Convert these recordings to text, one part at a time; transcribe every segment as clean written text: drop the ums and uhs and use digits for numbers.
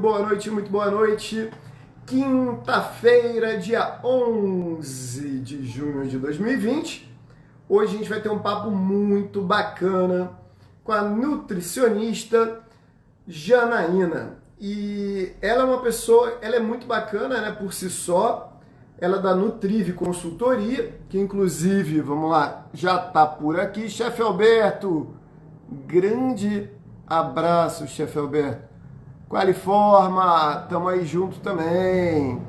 muito boa noite. Quinta-feira, dia 11 de junho de 2020. Hoje a gente vai ter um papo muito bacana com a nutricionista Janaína. E ela é uma pessoa, ela é muito bacana, né, por si só. Ela é da Nutrive Consultoria, que inclusive, vamos lá, já tá por aqui. Chefe Alberto, grande abraço, chefe Alberto. Qualiforma, tamo aí junto também.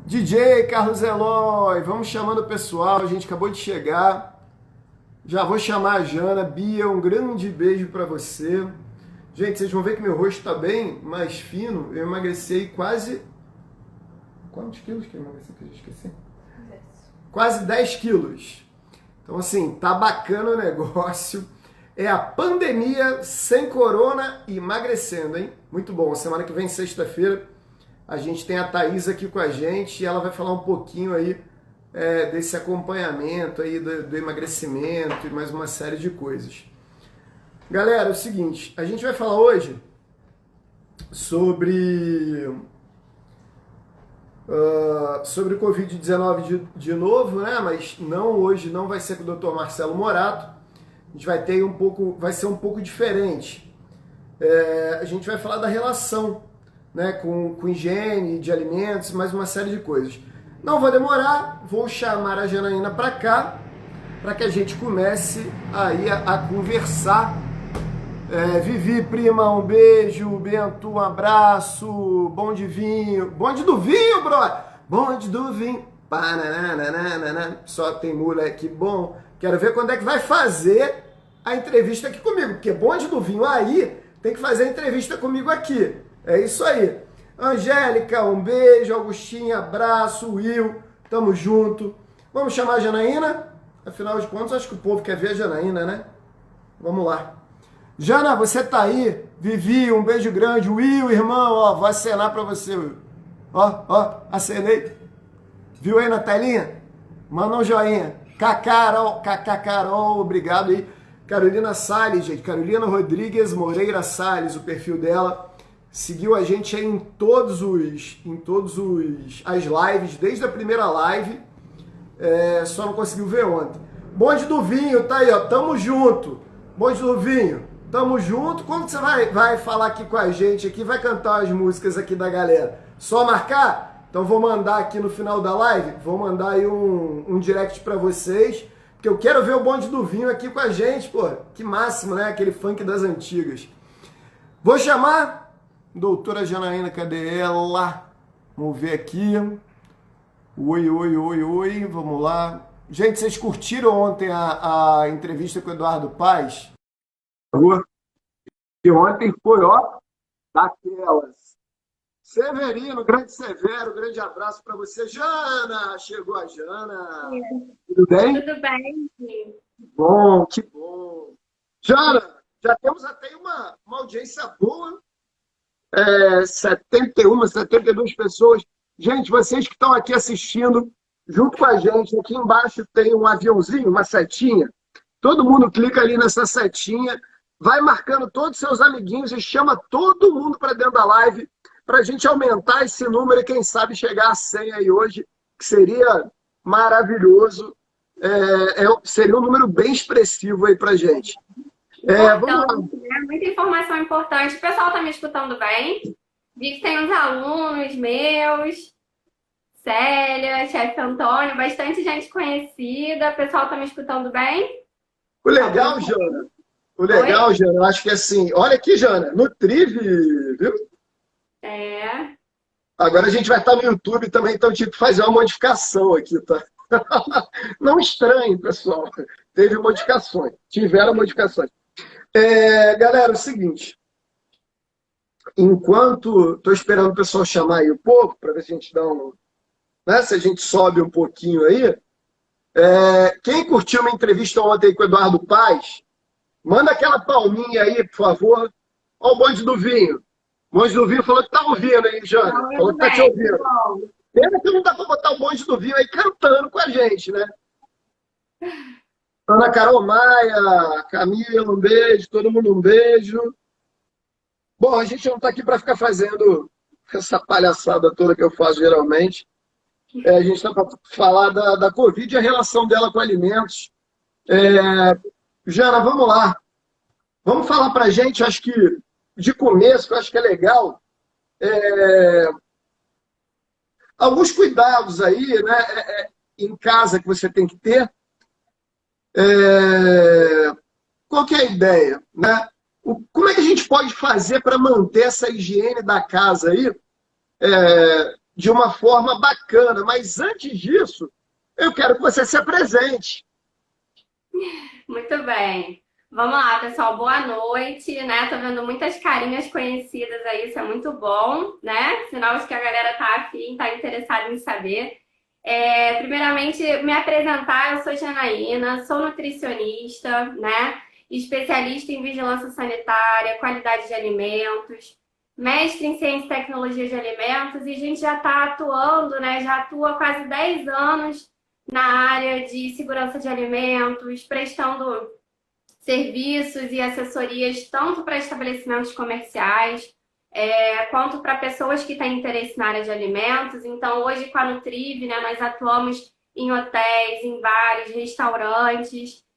DJ Carlos Eloy, vamos chamando o pessoal, a gente acabou de chegar. Já vou chamar a Jana. Bia, um grande beijo pra você. Gente, vocês vão ver que meu rosto tá bem mais fino. Eu emagreci quase... Quantos quilos que eu emagreci que eu já esqueci? 10. Quase 10 quilos. Então, assim, tá bacana o negócio. É a pandemia sem corona e emagrecendo, hein? Muito bom. Semana que vem, sexta-feira, a gente tem a Thaís aqui com a gente e ela vai falar um pouquinho aí desse acompanhamento aí do emagrecimento e mais uma série de coisas. Galera, é o seguinte, a gente vai falar hoje sobre o Covid-19 de novo, né? Mas não hoje, não vai ser com o Dr. Marcelo Morato. A gente vai ter vai ser um pouco diferente. A gente vai falar da relação, né, com higiene de alimentos, mais uma série de coisas. Não vou demorar, vou chamar a Janaína para cá, para que a gente comece aí a conversar. Vivi, prima, um beijo. Bento, um abraço. Bonde vinho. Bonde do vinho, brother. Bonde do vinho. Pananana. Só tem moleque bom. Quero ver quando é que vai fazer a entrevista aqui comigo. Porque bonde do vinho aí tem que fazer a entrevista comigo aqui. É isso aí. Angélica, um beijo. Augustinho, abraço. Will, tamo junto. Vamos chamar a Janaína? Afinal de contas, acho que o povo quer ver a Janaína, né? Vamos lá. Jana, você tá aí? Vivi, um beijo grande. Will, irmão, ó, vou acenar pra você, Will. Ó, acenei. Viu aí na telinha? Manda um joinha. Carol, obrigado aí. Carolina Salles, gente. Carolina Rodrigues Moreira Salles, o perfil dela. Seguiu a gente aí em todos as lives, desde a primeira live. Só não conseguiu ver ontem. Bonde do Vinho, tá aí, ó. Tamo junto. Bonde do Vinho. Tamo junto. Quando você vai falar aqui com a gente, aqui, vai cantar as músicas aqui da galera? Só marcar? Então vou mandar aqui no final da live, vou mandar aí um direct pra vocês, porque eu quero ver o Bonde do Vinho aqui com a gente, pô. Que máximo, né? Aquele funk das antigas. Vou chamar doutora Janaína, cadê ela? Vamos ver aqui. Oi, vamos lá. Gente, vocês curtiram ontem a entrevista com o Eduardo Paes? E ontem foi, ó, daquelas. Severino, grande Severo, grande abraço para você. Jana, chegou a Jana. Tudo bem? Tudo bem. Bom, que bom. Jana, já temos até uma audiência boa. 71, 72 pessoas. Gente, vocês que estão aqui assistindo, junto com a gente, aqui embaixo tem um aviãozinho, uma setinha. Todo mundo clica ali nessa setinha, vai marcando todos os seus amiguinhos e chama todo mundo para dentro da live para a gente aumentar esse número e quem sabe chegar a 100 aí hoje, que seria maravilhoso. Seria um número bem expressivo aí para gente. Vamos lá. Muita informação importante. O pessoal está me escutando bem? Vi que tem uns alunos meus, Célia, chefe Antônio, bastante gente conhecida. O pessoal está me escutando bem? O legal, Jana, eu acho que assim, olha aqui, Jana, Nutrive, viu? Agora a gente vai estar no YouTube também, então eu tive que fazer uma modificação aqui, tá? Não estranhe, pessoal. Tiveram modificações. Galera, é o seguinte. Enquanto estou esperando o pessoal chamar aí um pouco, para ver se a gente dá né, se a gente sobe um pouquinho aí. Quem curtiu uma entrevista ontem com o Eduardo Paes, manda aquela palminha aí, por favor. Olha o Bonde do Vinho. O Bonde do Vinho falou que tá ouvindo, hein, Jana? Falou que tá te ouvindo. Pena que não dá para botar o Bonde do Vinho aí cantando com a gente, né? Ana Carol Maia, Camila, um beijo. Todo mundo um beijo. Bom, a gente não está aqui para ficar fazendo essa palhaçada toda que eu faço geralmente. A gente está para falar da Covid e a relação dela com alimentos. Jana, vamos lá. Vamos falar para a gente, acho que de começo, que eu acho que é legal, alguns cuidados aí, né, em casa que você tem que ter. Qual que é a ideia, né? Como é que a gente pode fazer para manter essa higiene da casa aí de uma forma bacana? Mas antes disso, eu quero que você se apresente. Muito bem. Vamos lá, pessoal. Boa noite, né? Tô vendo muitas carinhas conhecidas aí, isso é muito bom, né? Sinal de que a galera tá afim, tá interessada em saber. Primeiramente, me apresentar, eu sou Janaína, sou nutricionista, né? Especialista em vigilância sanitária, qualidade de alimentos, mestre em ciência e tecnologia de alimentos, e a gente já está atuando, né? Já atua há quase 10 anos na área de segurança de alimentos, prestando serviços e assessorias tanto para estabelecimentos comerciais, quanto para pessoas que têm interesse na área de alimentos. Então, hoje com a Nutriv, né, nós atuamos em hotéis, em bares, restaurantes,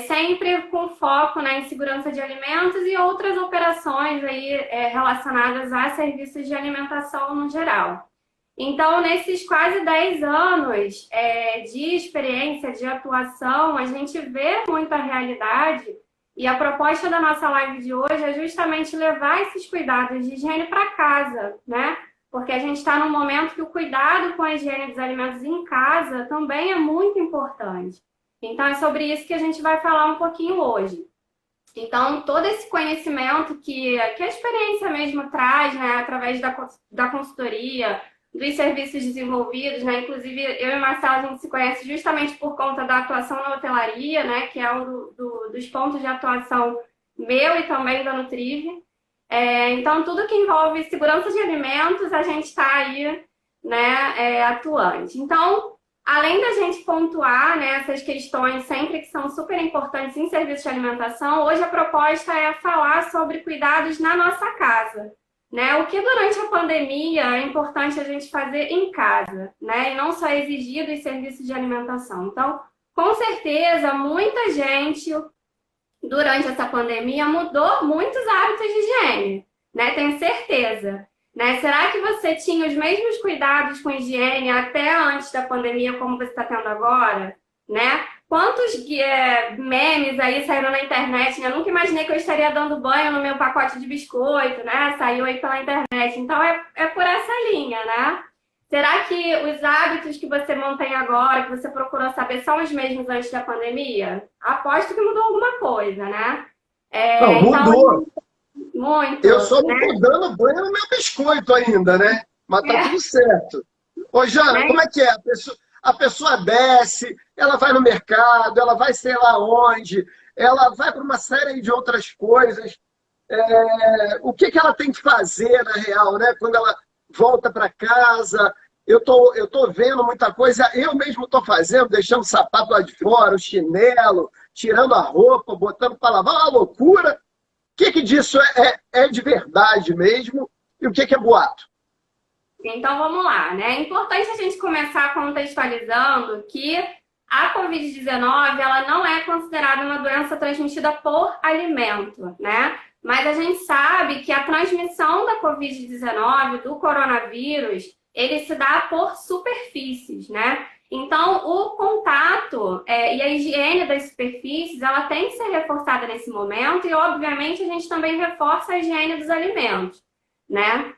sempre com foco, né, em segurança de alimentos e outras operações aí, relacionadas a serviços de alimentação no geral. Então, nesses quase 10 anos de experiência, de atuação, a gente vê muita realidade, e a proposta da nossa live de hoje é justamente levar esses cuidados de higiene para casa, né? Porque a gente está num momento que o cuidado com a higiene dos alimentos em casa também é muito importante. Então, é sobre isso que a gente vai falar um pouquinho hoje. Então, todo esse conhecimento que a experiência mesmo traz, né, através da consultoria, dos serviços desenvolvidos, né? Inclusive, eu e Marcelo, a gente se conhece justamente por conta da atuação na hotelaria, né? Que é um dos pontos de atuação meu e também da Nutriv. Então, tudo que envolve segurança de alimentos, a gente está aí, né, atuante. Então, além da gente pontuar, né, essas questões sempre que são super importantes em serviços de alimentação, hoje a proposta é falar sobre cuidados na nossa casa. Né? O que durante a pandemia é importante a gente fazer em casa, né? E não só exigir dos serviços de alimentação. Então, com certeza, muita gente, durante essa pandemia, mudou muitos hábitos de higiene, né? Tenho certeza. Né? Será que você tinha os mesmos cuidados com higiene até antes da pandemia como você está tendo agora? Né? Quantos memes aí saíram na internet, né? Eu nunca imaginei que eu estaria dando banho no meu pacote de biscoito, né? Saiu aí pela internet. Então, é por essa linha, né? Será que os hábitos que você mantém agora, que você procurou saber, são os mesmos antes da pandemia? Aposto que mudou alguma coisa, né? Não, mudou. Então, muito. Eu só não né? estou dando banho no meu biscoito ainda, né? Mas tá tudo certo. Ô, Jana, como é que é? A pessoa desce, ela vai no mercado, ela vai sei lá onde, ela vai para uma série de outras coisas. O que ela tem que fazer, na real, né? Quando ela volta para casa, eu tô vendo muita coisa, eu mesmo estou fazendo, deixando o sapato lá de fora, o chinelo, tirando a roupa, botando para lavar, uma loucura. O que disso é de verdade mesmo e o que é boato? Então vamos lá, né? É importante a gente começar contextualizando que a Covid-19 ela não é considerada uma doença transmitida por alimento, né? Mas a gente sabe que a transmissão da Covid-19, do coronavírus, ele se dá por superfícies, né? Então, o contato e a higiene das superfícies, ela tem que ser reforçada nesse momento e, obviamente, a gente também reforça a higiene dos alimentos, né?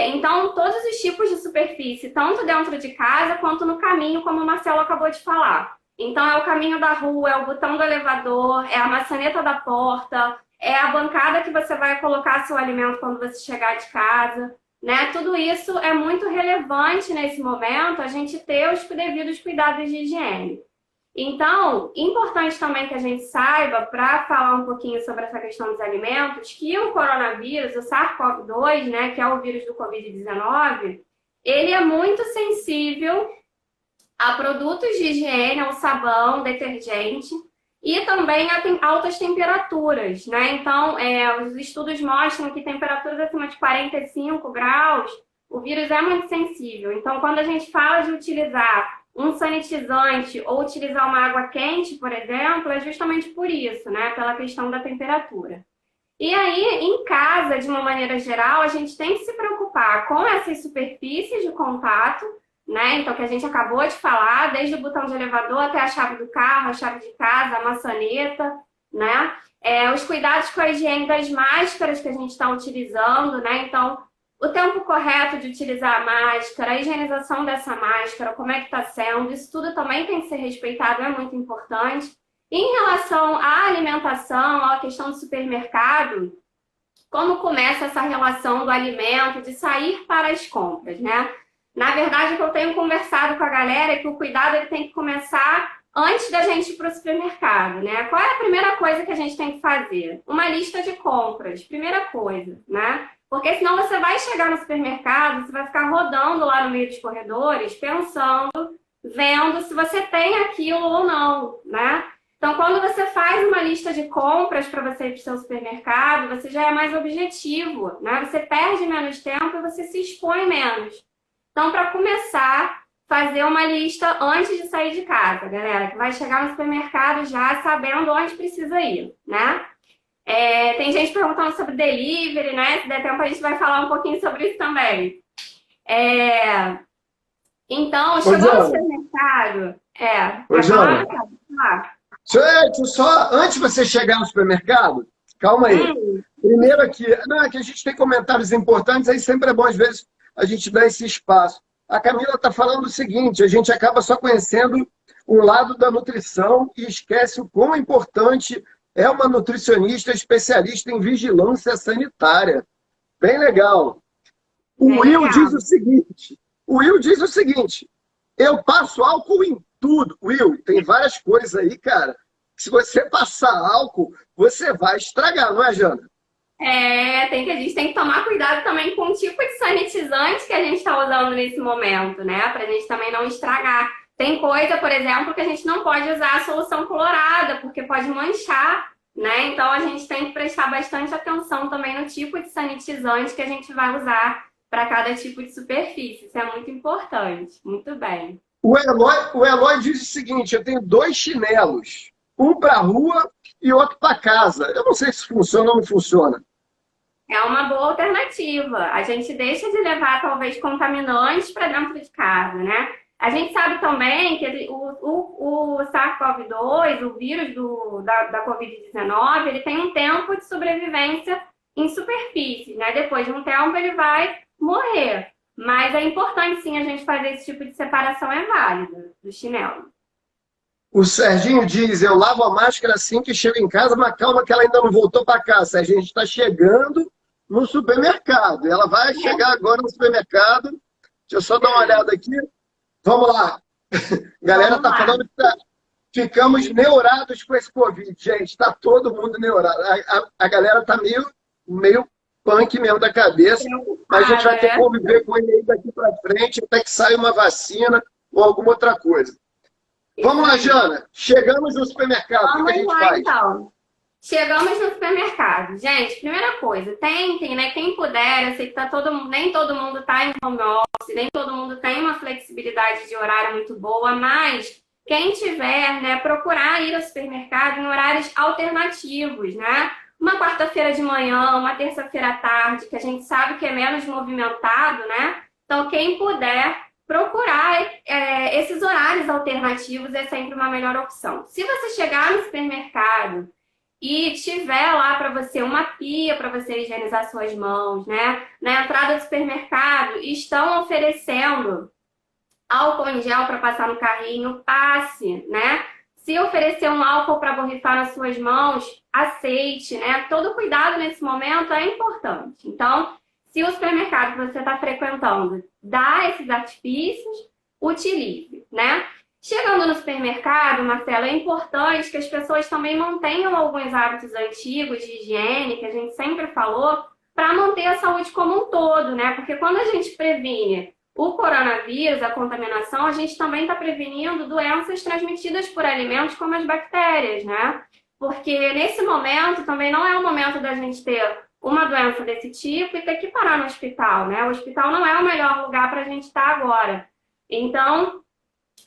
Então, todos os tipos de superfície, tanto dentro de casa quanto no caminho, como o Marcelo acabou de falar. Então, é o caminho da rua, é o botão do elevador, é a maçaneta da porta, é a bancada que você vai colocar seu alimento quando você chegar de casa, né? Tudo isso é muito relevante nesse momento, a gente ter os devidos cuidados de higiene. Então, importante também que a gente saiba, para falar um pouquinho sobre essa questão dos alimentos, que o coronavírus, o SARS-CoV-2, né, que é o vírus do Covid-19, ele é muito sensível a produtos de higiene, ao sabão, detergente, e também altas temperaturas, né? Então, os estudos mostram que temperaturas acima de 45 graus, o vírus é muito sensível. Então, quando a gente fala de utilizar um sanitizante ou utilizar uma água quente, por exemplo, é justamente por isso, né? Pela questão da temperatura. E aí, em casa, de uma maneira geral, a gente tem que se preocupar com essas superfícies de contato, né? Então, que a gente acabou de falar, desde o botão de elevador até a chave do carro, a chave de casa, a maçaneta, né? Os cuidados com a higiene das máscaras que a gente está utilizando, né? Então, o tempo correto de utilizar a máscara, a higienização dessa máscara, como é que está sendo, isso tudo também tem que ser respeitado, é muito importante. Em relação à alimentação, à questão do supermercado, como começa essa relação do alimento, de sair para as compras, né? Na verdade, o que eu tenho conversado com a galera é que o cuidado ele tem que começar antes da gente ir para o supermercado, né? Qual é a primeira coisa que a gente tem que fazer? Uma lista de compras, primeira coisa, né? Porque senão você vai chegar no supermercado, você vai ficar rodando lá no meio dos corredores, pensando, vendo se você tem aquilo ou não, né? Então, quando você faz uma lista de compras para você ir para o seu supermercado, você já é mais objetivo, né? Você perde menos tempo e você se expõe menos. Então, para começar, fazer uma lista antes de sair de casa, galera, que vai chegar no supermercado já sabendo onde precisa ir, né? Tem gente perguntando sobre delivery, né? Se der tempo, a gente vai falar um pouquinho sobre isso também. Então, chegou no supermercado... Ô, Jana, falar? só antes de você chegar no supermercado, calma aí. Primeiro aqui, não, é que a gente tem comentários importantes, aí sempre é bom, às vezes, a gente dar esse espaço. A Camila está falando o seguinte, a gente acaba só conhecendo um lado da nutrição e esquece o quão importante é uma nutricionista especialista em vigilância sanitária. Bem legal. O Will diz o seguinte, eu passo álcool em tudo. Will, tem várias coisas aí, cara. Se você passar álcool, você vai estragar, não é, Jana? A gente tem que tomar cuidado também com o tipo de sanitizante que a gente está usando nesse momento, né? Para a gente também não estragar. Tem coisa, por exemplo, que a gente não pode usar a solução colorada, porque pode manchar, né? Então a gente tem que prestar bastante atenção também no tipo de sanitizante que a gente vai usar para cada tipo de superfície. Isso é muito importante. Muito bem. O Eloy diz o seguinte, eu tenho 2 chinelos, um para a rua e outro para casa. Eu não sei se funciona ou não funciona. É uma boa alternativa. A gente deixa de levar, talvez, contaminantes para dentro de casa, né? A gente sabe também que o SARS-CoV-2, o vírus da Covid-19, ele tem um tempo de sobrevivência em superfície, né? Depois de um tempo ele vai morrer. Mas é importante, sim, a gente fazer esse tipo de separação, é válido, do chinelo. O Serginho diz, eu lavo a máscara assim que chego em casa, mas calma que ela ainda não voltou para casa. Serginho, a gente está chegando no supermercado. Ela vai chegar agora no supermercado. Deixa eu só dar uma olhada aqui. Vamos lá. A galera está falando que ficamos neurados com esse Covid. Gente, está todo mundo neurado. A galera está meio punk mesmo da cabeça. Mas a gente vai ter que conviver com ele aí daqui para frente, até que saia uma vacina ou alguma outra coisa. Vamos lá, Jana. Chegamos no supermercado. O que a gente faz? Então. Chegamos no supermercado. Gente, primeira coisa, tentem, né? Quem puder, eu sei que nem todo mundo está em home office, nem todo mundo tem uma flexibilidade de horário muito boa, mas quem tiver, né, procurar ir ao supermercado em horários alternativos, né? Uma quarta-feira de manhã, uma terça-feira à tarde, que a gente sabe que é menos movimentado, né? Então, quem puder procurar esses horários alternativos é sempre uma melhor opção. Se você chegar no supermercado e tiver lá para você uma pia para você higienizar suas mãos, né? Na entrada do supermercado estão oferecendo álcool em gel para passar no carrinho, passe, né? Se oferecer um álcool para borrifar nas suas mãos, aceite, né? Todo cuidado nesse momento é importante. Então, se o supermercado que você está frequentando dá esses artifícios, utilize, né? Chegando no supermercado, Marcela, é importante que as pessoas também mantenham alguns hábitos antigos de higiene, que a gente sempre falou, para manter a saúde como um todo, né? Porque quando a gente previne o coronavírus, a contaminação, a gente também está prevenindo doenças transmitidas por alimentos como as bactérias, né? Porque nesse momento também não é o momento da gente ter uma doença desse tipo e ter que parar no hospital, né? O hospital não é o melhor lugar para a gente estar agora. Então,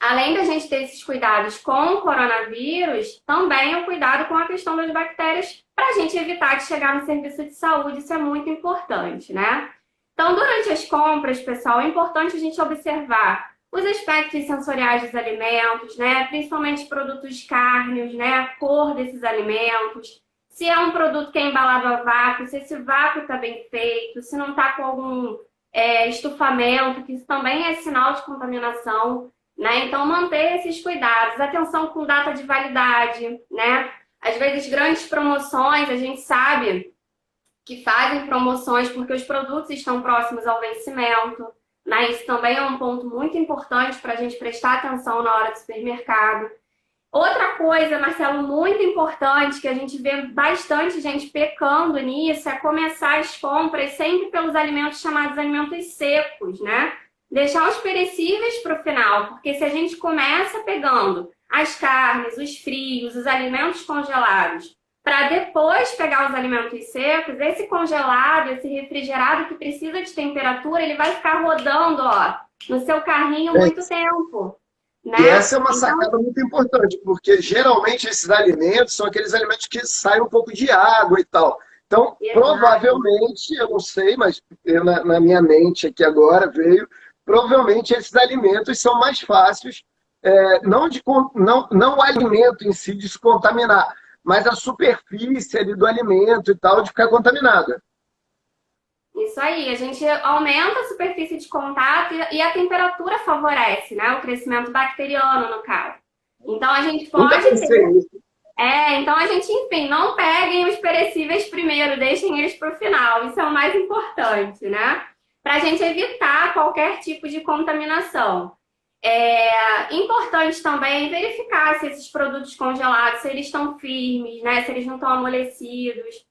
além da gente ter esses cuidados com o coronavírus, também o cuidado com a questão das bactérias para a gente evitar de chegar no serviço de saúde, isso é muito importante, né? Então, durante as compras, pessoal, é importante a gente observar os aspectos sensoriais dos alimentos, né? Principalmente produtos cárneos, né? A cor desses alimentos. Se é um produto que é embalado a vácuo, se esse vácuo está bem feito, se não está com algum estufamento, que isso também é sinal de contaminação, né? Então, manter esses cuidados. Atenção com data de validade, né? Às vezes, grandes promoções, a gente sabe que fazem promoções porque os produtos estão próximos ao vencimento, né? Isso também é um ponto muito importante para a gente prestar atenção na hora do supermercado. Outra coisa, Marcelo, muito importante, que a gente vê bastante gente pecando nisso, é começar as compras sempre pelos alimentos chamados alimentos secos, né? Deixar os perecíveis para o final, porque se a gente começa pegando as carnes, os frios, os alimentos congelados, para depois pegar os alimentos secos, esse congelado, esse refrigerado que precisa de temperatura, ele vai ficar rodando, ó, no seu carrinho muito tempo. Né? E essa é uma sacada muito importante, porque geralmente esses alimentos são aqueles alimentos que saem um pouco de água e tal. Então, provavelmente, eu não sei, mas na minha mente aqui agora veio, provavelmente esses alimentos são mais fáceis, não o alimento em si de se contaminar, mas a superfície ali do alimento e tal de ficar contaminada. Isso aí, a gente aumenta a superfície de contato e a temperatura favorece, né? O crescimento bacteriano, no caso. Então, a gente pode ter... então a gente, enfim, não peguem os perecíveis primeiro, deixem eles para o final. Isso é o mais importante, né? Para a gente evitar qualquer tipo de contaminação. Importante também verificar se esses produtos congelados, se eles estão firmes, né? Se eles não estão amolecidos.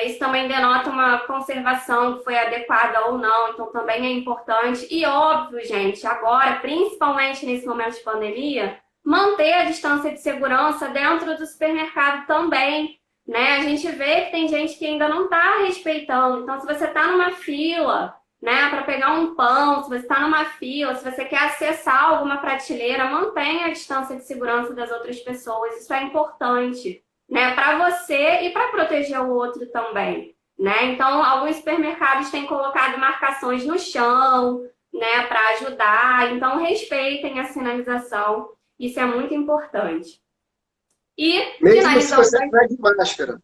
Isso também denota uma conservação que foi adequada ou não, então também é importante. E óbvio, gente, agora, principalmente nesse momento de pandemia, manter a distância de segurança dentro do supermercado também, né? A gente vê que tem gente que ainda não está respeitando. Então, se você está numa fila, né, para pegar um pão, se você está numa fila, se você quer acessar alguma prateleira, mantenha a distância de segurança das outras pessoas. Isso é importante, né, para você e para proteger o outro também, né? Então, alguns supermercados têm colocado marcações no chão, né, para ajudar. Então, respeitem a sinalização. Isso é muito importante. E mesmo se você estiver de máscara.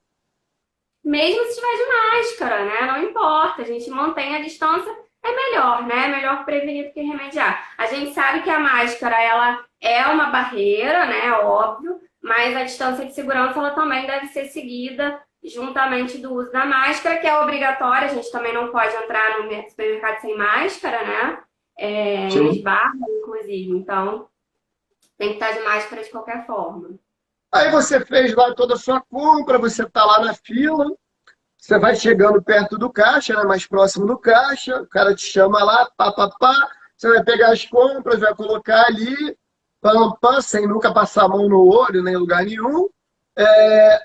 Mesmo se estiver de máscara, né? Não importa. A gente mantém a distância, é melhor, né? É melhor prevenir do que remediar. A gente sabe que a máscara, ela é uma barreira, né? Óbvio. Mas a distância de segurança ela também deve ser seguida juntamente do uso da máscara, que é obrigatória. A gente também não pode entrar no supermercado sem máscara, né? Eles barram, inclusive. Então, tem que estar de máscara de qualquer forma. Aí você fez lá toda a sua compra, você está lá na fila, você vai chegando perto do caixa, né? Mais próximo do caixa, o cara te chama lá, você vai pegar as compras, vai colocar ali, sem nunca passar a mão no olho, nem em lugar nenhum.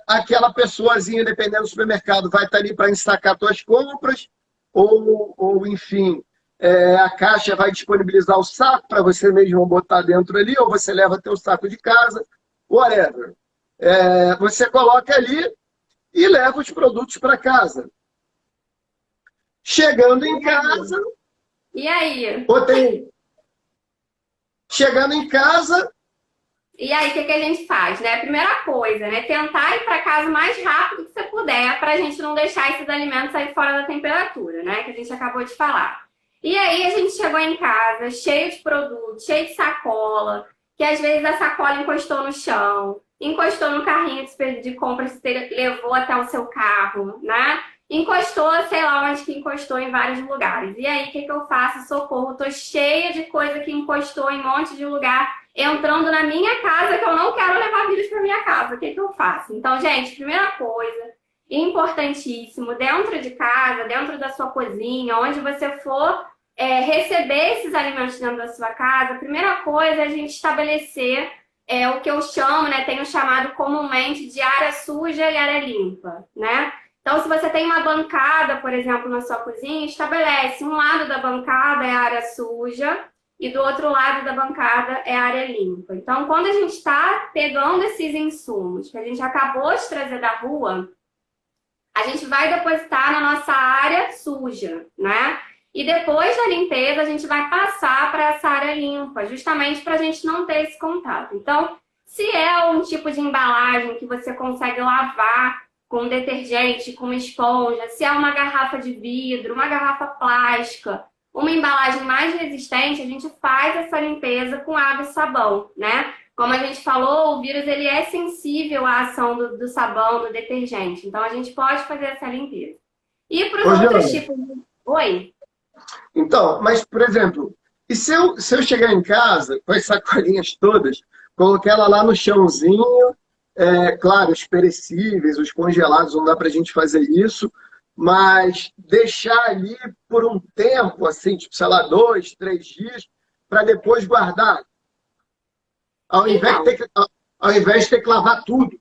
Aquela pessoazinha, dependendo do supermercado, vai estar ali para ensacar suas compras, ou enfim, a caixa vai disponibilizar o saco para você mesmo botar dentro ali, ou você leva teu saco de casa, whatever. Você coloca ali e leva os produtos para casa. Chegando em casa... E aí? Chegando em casa... E aí, o que a gente faz, né? Primeira coisa, né? Tentar ir para casa o mais rápido que você puder, para a gente não deixar esses alimentos sair fora da temperatura, né? Que a gente acabou de falar. E aí, a gente chegou em casa, cheio de produto, cheio de sacola, que às vezes a sacola encostou no chão, encostou no carrinho de compras que você levou até o seu carro, né? Encostou, sei lá onde que encostou, em vários lugares. E aí, o que eu faço? Socorro, tô cheia de coisa que encostou em um monte de lugar, entrando na minha casa, que eu não quero levar vírus para minha casa. O que eu faço? Então, gente, primeira coisa, importantíssimo, dentro de casa, dentro da sua cozinha, onde você for receber esses alimentos dentro da sua casa, a primeira coisa é a gente estabelecer o que eu chamo, né, tenho chamado comumente de área suja e área limpa, né? Então, se você tem uma bancada, por exemplo, na sua cozinha, estabelece um lado da bancada é a área suja e do outro lado da bancada é a área limpa. Então, quando a gente está pegando esses insumos que a gente acabou de trazer da rua, a gente vai depositar na nossa área suja, né? E depois da limpeza, a gente vai passar para essa área limpa, justamente para a gente não ter esse contato. Então, se é um tipo de embalagem que você consegue lavar com detergente, com esponja, se é uma garrafa de vidro, uma garrafa plástica, uma embalagem mais resistente, a gente faz essa limpeza com água e sabão, né? Como a gente falou, o vírus ele é sensível à ação do sabão, do detergente. Então, a gente pode fazer essa limpeza. E para os outros tipos de... Oi? Então, mas, por exemplo, e se eu chegar em casa com as sacolinhas todas, colocar ela lá no chãozinho, claro, os perecíveis, os congelados, não dá pra gente fazer isso, mas deixar ali por um tempo, assim, tipo, sei lá, 2, 3 dias, para depois guardar, Então, ao invés de ter que lavar tudo.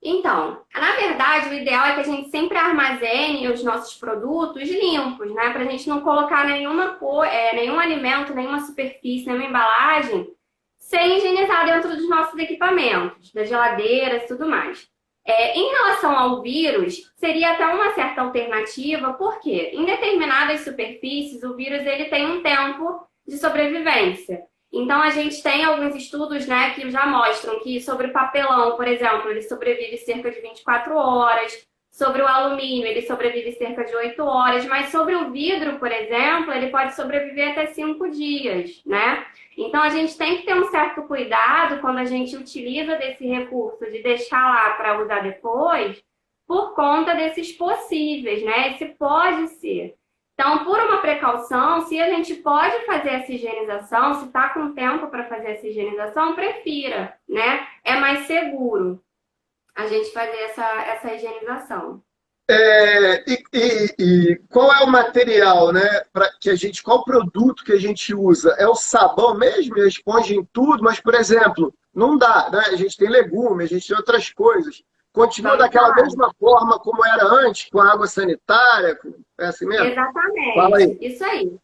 Então, na verdade, o ideal é que a gente sempre armazene os nossos produtos limpos, né? Para a gente não colocar nenhum alimento, nenhuma superfície, nenhuma embalagem sem higienizar dentro dos nossos equipamentos, das geladeiras e tudo mais. Em relação ao vírus, seria até uma certa alternativa, porque em determinadas superfícies o vírus ele tem um tempo de sobrevivência. Então, a gente tem alguns estudos, né, que já mostram que sobre o papelão, por exemplo, ele sobrevive cerca de 24 horas, sobre o alumínio ele sobrevive cerca de 8 horas, mas sobre o vidro, por exemplo, ele pode sobreviver até 5 dias, né? Então, a gente tem que ter um certo cuidado quando a gente utiliza desse recurso de deixar lá para usar depois, por conta desses possíveis, né? Esse pode ser. Então, por uma precaução, se a gente pode fazer essa higienização, se está com tempo para fazer essa higienização, prefira, né? É mais seguro a gente fazer essa higienização. E qual é o material, né, qual o produto que a gente usa? É o sabão mesmo, a esponja em tudo, mas, por exemplo, não dá, né? A gente tem legumes, a gente tem outras coisas. Continua Vamos daquela lá. mesma forma como era antes, com a água sanitária, é assim mesmo? Fala Exatamente, aí. isso aí.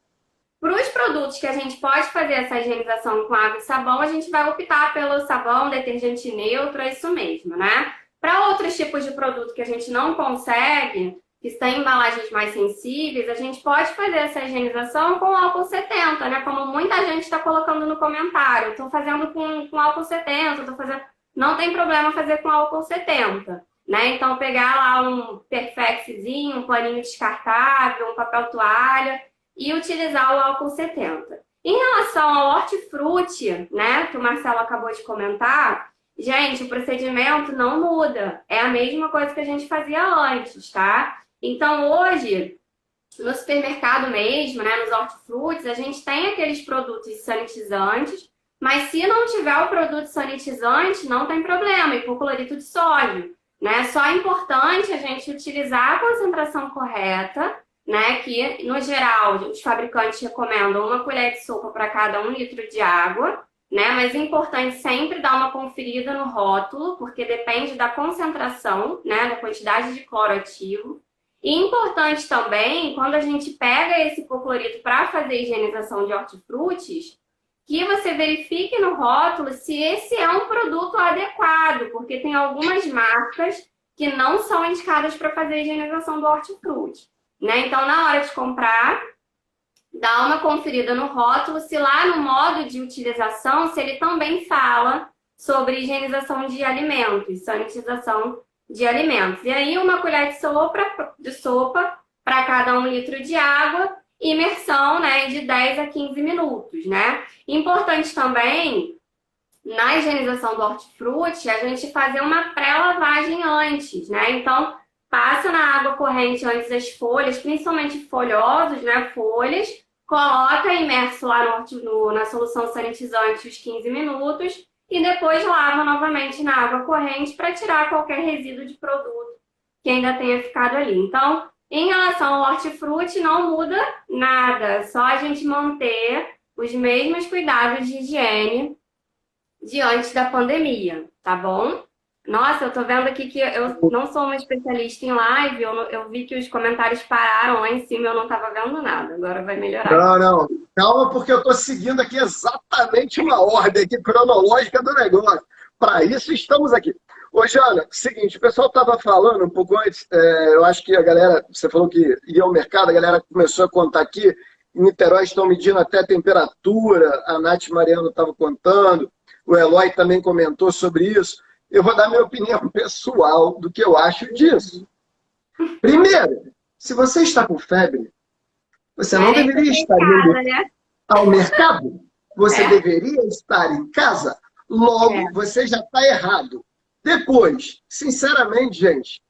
Para os produtos que a gente pode fazer essa higienização com água e sabão, a gente vai optar pelo sabão, detergente neutro, é isso mesmo, né? Para outros tipos de produto que a gente não consegue, que estão em embalagens mais sensíveis, a gente pode fazer essa higienização com álcool 70, né? Como muita gente está colocando no comentário. Estou fazendo com álcool 70, estou fazendo... Não tem problema fazer com álcool 70, né? Então, pegar lá um Perfexzinho, um paninho descartável, um papel toalha e utilizar o álcool 70. Em relação ao hortifruti, né, que o Marcelo acabou de comentar, gente, o procedimento não muda. É a mesma coisa que a gente fazia antes, tá? Então, hoje, no supermercado mesmo, né, nos hortifrutis, a gente tem aqueles produtos sanitizantes, mas se não tiver o produto sanitizante, não tem problema, hipoclorito de sódio, né? Só é importante a gente utilizar a concentração correta, né? Que, no geral, os fabricantes recomendam 1 colher de sopa para cada 1 litro de água, né? Mas é importante sempre dar uma conferida no rótulo, porque depende da concentração, né? Da quantidade de cloro ativo. E importante também, quando a gente pega esse hipoclorito para fazer higienização de hortifrutis, que você verifique no rótulo se esse é um produto adequado, porque tem algumas marcas que não são indicadas para fazer a higienização do hortifruti, né? Então, na hora de comprar, dá uma conferida no rótulo, se lá no modo de utilização, se ele também fala sobre higienização de alimentos, sanitização de alimentos. E aí, 1 colher de sopa para cada 1 litro de água, imersão, né, de 10 a 15 minutos, né? Importante também, na higienização do hortifruti, a gente fazer uma pré-lavagem antes, né? Então, passa na água corrente antes das folhas, principalmente folhosos, né, folhas, coloca imerso lá na solução sanitizante os 15 minutos e depois lava novamente na água corrente para tirar qualquer resíduo de produto que ainda tenha ficado ali. Então, Em relação ao hortifruti, não muda nada, só a gente manter os mesmos cuidados de higiene diante da pandemia, tá bom? Nossa, eu tô vendo aqui que eu não sou uma especialista em live, eu vi que os comentários pararam lá em cima, eu não tava vendo nada, agora vai melhorar aqui. Não, não. Calma, porque eu estou seguindo aqui exatamente uma ordem aqui cronológica do negócio. Para isso estamos aqui. Ô, Jana, seguinte, o pessoal estava falando um pouco antes, eu acho que a galera, você falou que ia ao mercado, a galera começou a contar aqui, em Niterói estão medindo até a temperatura, a Nath Mariano estava contando, o Eloy também comentou sobre isso. Eu vou dar minha opinião pessoal do que eu acho disso. Primeiro, se você está com febre, você não Merece deveria ficar em estar indo casa, né? ao mercado, você É, deveria estar em casa, logo é. você já está errado. Depois, sinceramente, gente,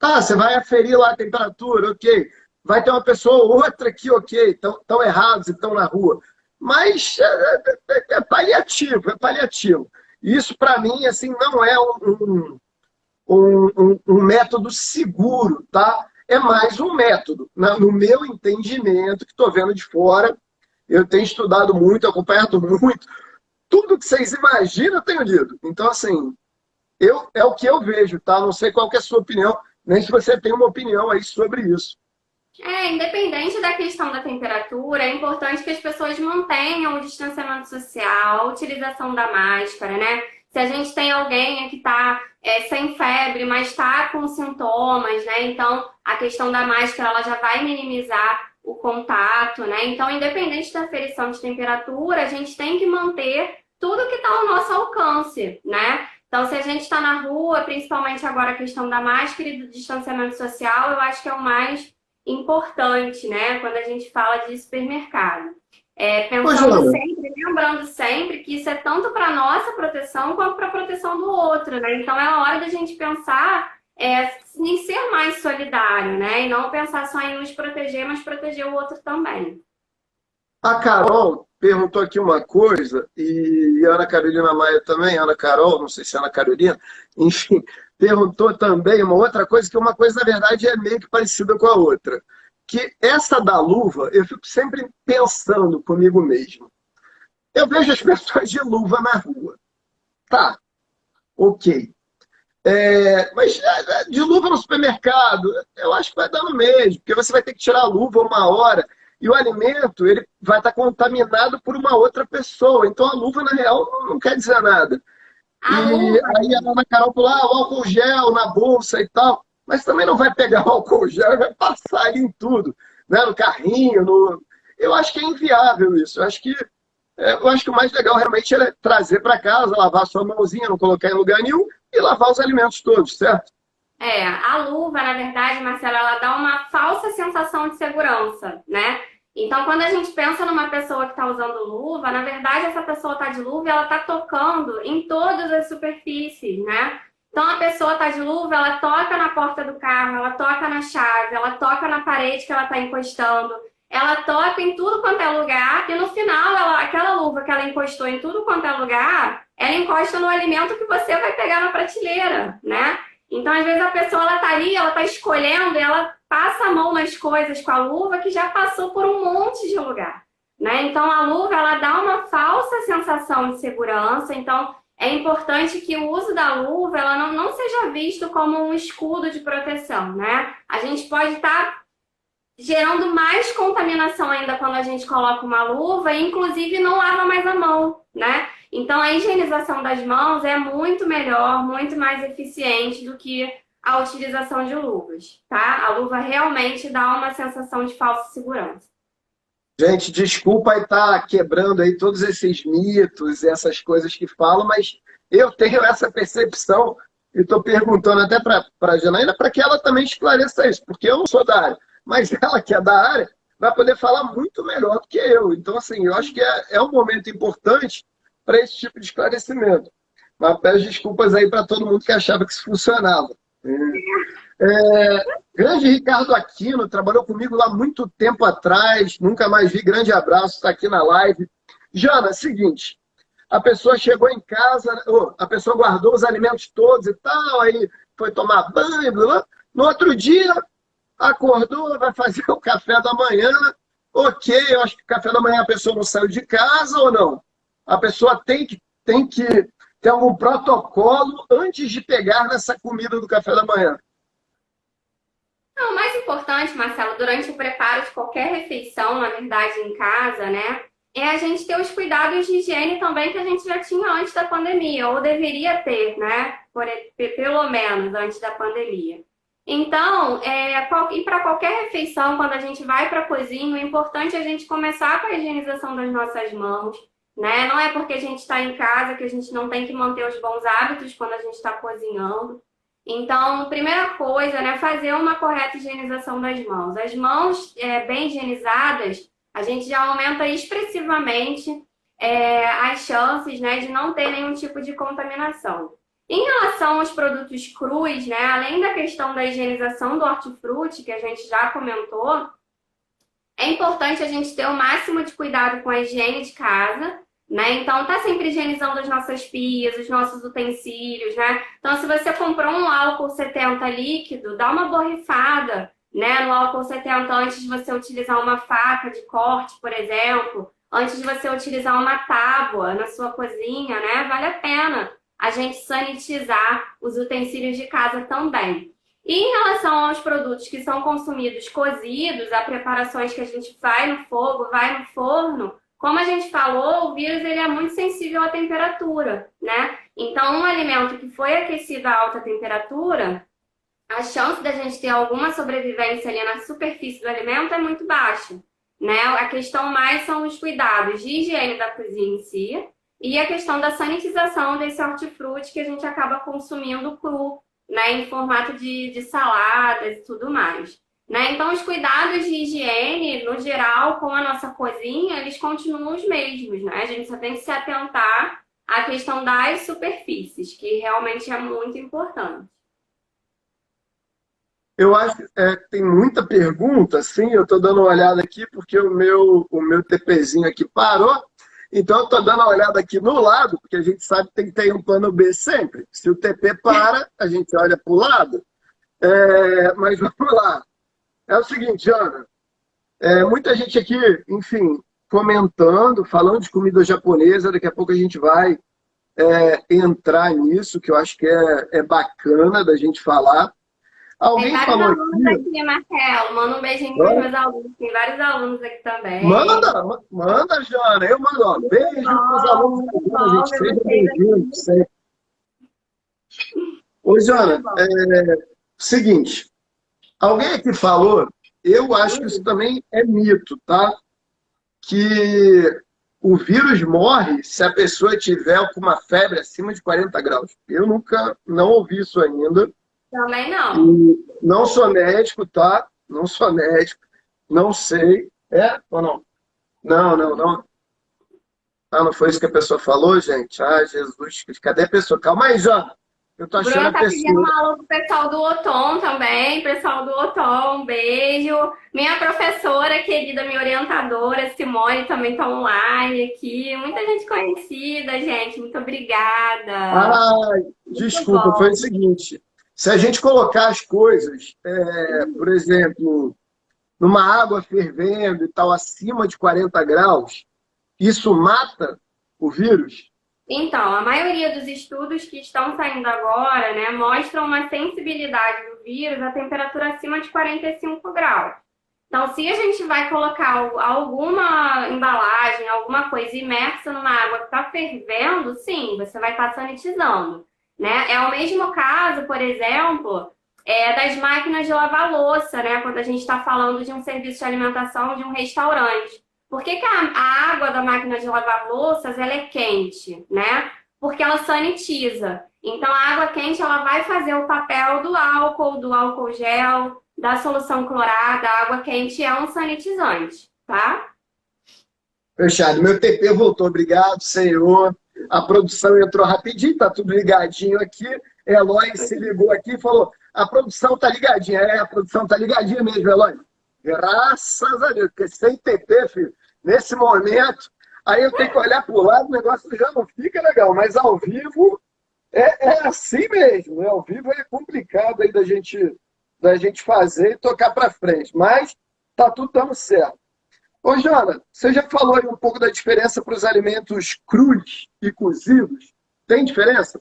tá, você vai aferir lá a temperatura, ok. Vai ter uma pessoa ou outra que, ok, estão errados e estão na rua. Mas é paliativo, é paliativo. Isso, para mim, assim, não é um método seguro, tá? É mais um método. No meu entendimento, que estou vendo de fora, eu tenho estudado muito, acompanhado muito. Tudo que vocês imaginam, eu tenho lido. Então, assim, é o que eu vejo, tá? Não sei qual que é a sua opinião, nem se você tem uma opinião aí sobre isso. Independente da questão da temperatura, é importante que as pessoas mantenham o distanciamento social, a utilização da máscara, né? Se a gente tem alguém que está sem febre, mas está com sintomas, né? Então, a questão da máscara, ela já vai minimizar o contato, né? Então, independente da aferição de temperatura, a gente tem que manter tudo que está ao nosso alcance, né? Então, se a gente está na rua, principalmente agora a questão da máscara e do distanciamento social, eu acho que é o mais importante, né? Quando a gente fala de supermercado. Ô, Pensando Joana, sempre, lembrando sempre que isso é tanto para nossa proteção quanto para a proteção do outro, né? Então é a hora da gente pensar em ser mais solidário, né? E não pensar só em nos proteger, mas proteger o outro também. a Carol perguntou aqui uma coisa, e a Ana Carolina Maia também, Ana Carol, não sei se é Ana Carolina, enfim, perguntou também uma outra coisa, que uma coisa, na verdade, é meio que parecida com a outra. Que essa da luva, eu fico sempre pensando comigo mesmo. Eu vejo as pessoas de luva na rua. Tá, ok. Mas de luva no supermercado, eu acho que vai dar no mesmo, porque você vai ter que tirar a luva uma hora e o alimento ele vai estar contaminado por uma outra pessoa. Então a luva, na real, não quer dizer nada. A E luva, aí a Ana Carol falou, o álcool gel na bolsa e tal. Mas também não vai pegar o álcool gel e vai passar ali em tudo, né? No carrinho, no... Eu acho que é inviável isso. Eu acho que o mais legal realmente é trazer para casa, lavar sua mãozinha, não colocar em lugar nenhum e lavar os alimentos todos, certo? a luva, na verdade, Marcela, ela dá uma falsa sensação de segurança, né? Então, quando a gente pensa numa pessoa que está usando luva, na verdade, essa pessoa está de luva e ela está tocando em todas as superfícies, né? Então, a pessoa está de luva, ela toca na porta do carro, ela toca na chave, ela toca na parede que ela está encostando, ela toca em tudo quanto é lugar e no final, aquela luva que ela encostou em tudo quanto é lugar, ela encosta no alimento que você vai pegar na prateleira, né? Então, às vezes, a pessoa ela tá ali, ela tá escolhendo e ela passa a mão nas coisas com a luva que já passou por um monte de lugar, né? Então, a luva, ela dá uma falsa sensação de segurança. Então, é importante que o uso da luva, ela não seja visto como um escudo de proteção, né? A gente pode estar gerando mais contaminação ainda quando a gente coloca uma luva e, inclusive, não lava mais a mão, né? Então, a higienização das mãos é muito melhor, muito mais eficiente do que a utilização de luvas, tá? A luva realmente dá uma sensação de falsa segurança. Gente, desculpa aí estar quebrando aí todos esses mitos, essas coisas que falam, mas eu tenho essa percepção e estou perguntando até para a Janaína para que ela também esclareça isso, porque eu não sou da área, mas ela que é da área vai poder falar muito melhor do que eu. Então, assim, eu acho que é um momento importante para esse tipo de esclarecimento. Mas peço desculpas aí para todo mundo que achava que isso funcionava. Grande Ricardo Aquino, trabalhou comigo lá muito tempo atrás, nunca mais vi, grande abraço, está aqui na live. Jana, seguinte, a pessoa chegou em casa, a pessoa guardou os alimentos todos e tal, aí foi tomar banho, blá, blá. No outro dia, acordou, vai fazer o café da manhã. Ok, eu acho que o café da manhã a pessoa não saiu de casa ou não? A pessoa tem que ter algum protocolo antes de pegar nessa comida do café da manhã. Não, o mais importante, Marcelo, durante o preparo de qualquer refeição, na verdade, em casa, né, é a gente ter os cuidados de higiene também que a gente já tinha antes da pandemia, ou deveria ter, né, pelo menos antes da pandemia. Então, e para qualquer refeição, quando a gente vai para a cozinha, o importante é a gente começar com a higienização das nossas mãos, né? Não é porque a gente está em casa que a gente não tem que manter os bons hábitos quando a gente está cozinhando. Então, primeira coisa, né, fazer uma correta higienização das mãos. As mãos bem higienizadas, a gente já aumenta expressivamente as chances, né, de não ter nenhum tipo de contaminação. Em relação aos produtos crus, né, além da questão da higienização do hortifruti, que a gente já comentou, é importante a gente ter o máximo de cuidado com a higiene de casa, né? Então, tá sempre higienizando as nossas pias, os nossos utensílios, né? Então, se você comprou um álcool 70 líquido, dá uma borrifada, né, no álcool 70 antes de você utilizar uma faca de corte, por exemplo, antes de você utilizar uma tábua na sua cozinha, né? Vale a pena a gente sanitizar os utensílios de casa também. E em relação aos produtos que são consumidos cozidos, a preparações que a gente vai no fogo, vai no forno, como a gente falou, o vírus ele é muito sensível à temperatura, né? Então, um alimento que foi aquecido a alta temperatura, a chance da gente ter alguma sobrevivência ali na superfície do alimento é muito baixa, né? A questão mais são os cuidados de higiene da cozinha em si e a questão da sanitização desse hortifruti que a gente acaba consumindo cru, né? Em formato de saladas e tudo mais. Né? Então, os cuidados de higiene, no geral, com a nossa cozinha, eles continuam os mesmos, né? A gente só tem que se atentar à questão das superfícies, que realmente é muito importante. Eu acho que tem muita pergunta, sim. Eu estou dando uma olhada aqui porque o meu TPzinho aqui parou. Então, eu estou dando uma olhada aqui no lado, porque a gente sabe que tem que ter um plano B sempre. Se o TP para, a gente olha para o lado. Mas vamos lá. É o seguinte, Ana, muita gente aqui, enfim, comentando, falando de comida japonesa, daqui a pouco a gente vai entrar nisso, que eu acho que é bacana da gente falar. Tem Alguém vários falou alunos aqui... aqui, Marcelo. Manda um beijinho para os meus alunos. Tem vários alunos aqui também. Manda, Jana. Eu mando, ó, beijo para os alunos da Jana, gente. Seja bem-vindo sempre. Ô, Jana, seguinte... Alguém aqui falou, eu acho que isso também é mito, tá? Que o vírus morre se a pessoa tiver com uma febre acima de 40 graus. Eu não ouvi isso ainda. Também não. E não sou médico, tá? Não sou médico. Não sei. É ou não? Não. Ah, não foi isso que a pessoa falou, gente? Ah, Jesus, cadê a pessoa? Calma aí, Jana. Eu tô achando Bruna a tá pedindo um pessoa... alô pro pessoal do Otom também. Pessoal do Otom, um beijo. Minha professora querida, minha orientadora, Simone, também tá online aqui. Muita gente conhecida, gente. Muito obrigada. Ai, desculpa, foi o seguinte. Se a gente colocar as coisas, por exemplo, numa água fervendo e tal, acima de 40 graus, isso mata o vírus? Então, a maioria dos estudos que estão saindo agora, né, mostram uma sensibilidade do vírus à temperatura acima de 45 graus. Então, se a gente vai colocar alguma embalagem, alguma coisa imersa numa água que está fervendo, sim, você vai estar sanitizando, né? É o mesmo caso, por exemplo, das máquinas de lavar louça, né? Quando a gente está falando de um serviço de alimentação de um restaurante. Por que a água da máquina de lavar louças ela é quente, né? Porque ela sanitiza. Então, a água quente ela vai fazer o papel do álcool gel, da solução clorada. A água quente é um sanitizante, tá? Fechado. Meu TP voltou. Obrigado, senhor. A produção entrou rapidinho, tá tudo ligadinho aqui. Eloy se ligou aqui e falou, a produção tá ligadinha. A produção tá ligadinha mesmo, Eloy. Graças a Deus, porque sem TP, filho, nesse momento, aí eu tenho que olhar para o lado, o negócio já não fica legal, mas ao vivo é assim mesmo, né? Ao vivo é complicado aí da gente da gente fazer e tocar para frente. Mas tá tudo dando certo. Ô, Jana, você já falou aí um pouco da diferença para os alimentos crus e cozidos. Tem diferença?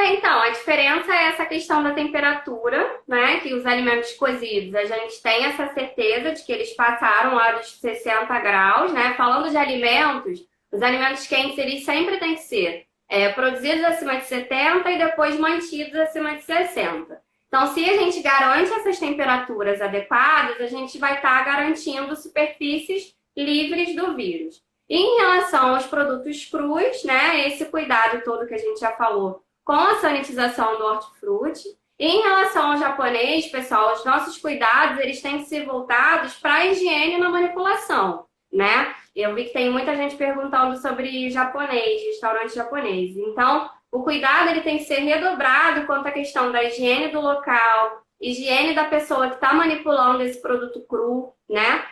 Então, a diferença é essa questão da temperatura, né? Que os alimentos cozidos, a gente tem essa certeza de que eles passaram lá dos 60 graus, né? Falando de alimentos, os alimentos quentes, eles sempre têm que ser produzidos acima de 70 e depois mantidos acima de 60. Então, se a gente garante essas temperaturas adequadas, a gente vai estar garantindo superfícies livres do vírus. E em relação aos produtos crus, né? Esse cuidado todo que a gente já falou com a sanitização do hortifruti. E em relação ao japonês, pessoal, os nossos cuidados, eles têm que ser voltados para a higiene na manipulação, né? Eu vi que tem muita gente perguntando sobre japonês, restaurante japonês. Então, o cuidado ele tem que ser redobrado quanto à questão da higiene do local, higiene da pessoa que está manipulando esse produto cru, né?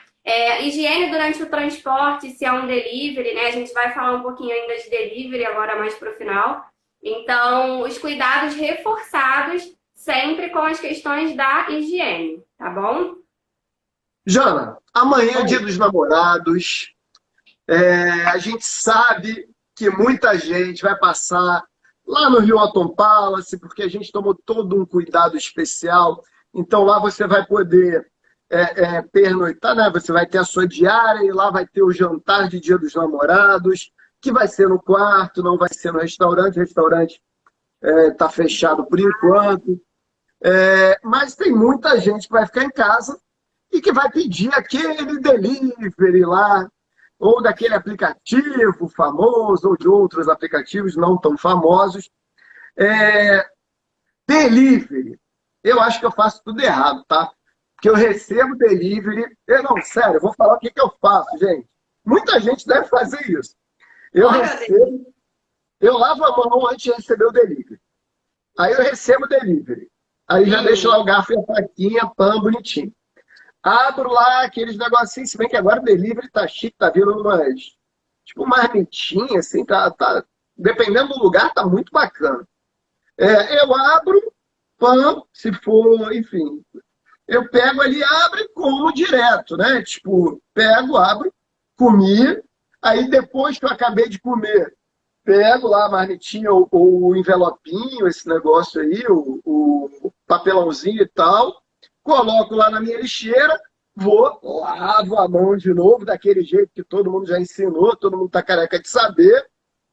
Higiene durante o transporte, se é um delivery, né? A gente vai falar um pouquinho ainda de delivery agora mais para o final. Então, os cuidados reforçados sempre com as questões da higiene, tá bom? Jana, amanhã é Dia dos Namorados. A gente sabe que muita gente vai passar lá no Rio Hilton Palace, porque a gente tomou todo um cuidado especial. Então, lá você vai poder pernoitar, né? Você vai ter a sua diária e lá vai ter o jantar de Dia dos Namorados, que vai ser no quarto, não vai ser no restaurante. O restaurante está fechado por enquanto. Mas tem muita gente que vai ficar em casa e que vai pedir aquele delivery lá, ou daquele aplicativo famoso, ou de outros aplicativos não tão famosos. Delivery. Eu acho que eu faço tudo errado, tá? Porque eu recebo delivery. Não, sério, eu vou falar o que eu faço, gente. Muita gente deve fazer isso. Eu lavo a mão antes de receber o delivery. Aí eu recebo o delivery. Aí já deixo lá o garfo e a faquinha, pão, bonitinho. Abro lá aqueles negocinhos, se bem que agora o delivery tá chique, tá vindo umas, tipo marmitinha, assim, dependendo do lugar, tá muito bacana. Eu abro, pão, se for, enfim. Eu pego ali, abro e como direto, né? Tipo, pego, abro, comi. Aí, depois que eu acabei de comer, pego lá a marmitinha ou o envelopinho, esse negócio aí, o papelãozinho e tal, coloco lá na minha lixeira, lavo a mão de novo, daquele jeito que todo mundo já ensinou, todo mundo tá careca de saber,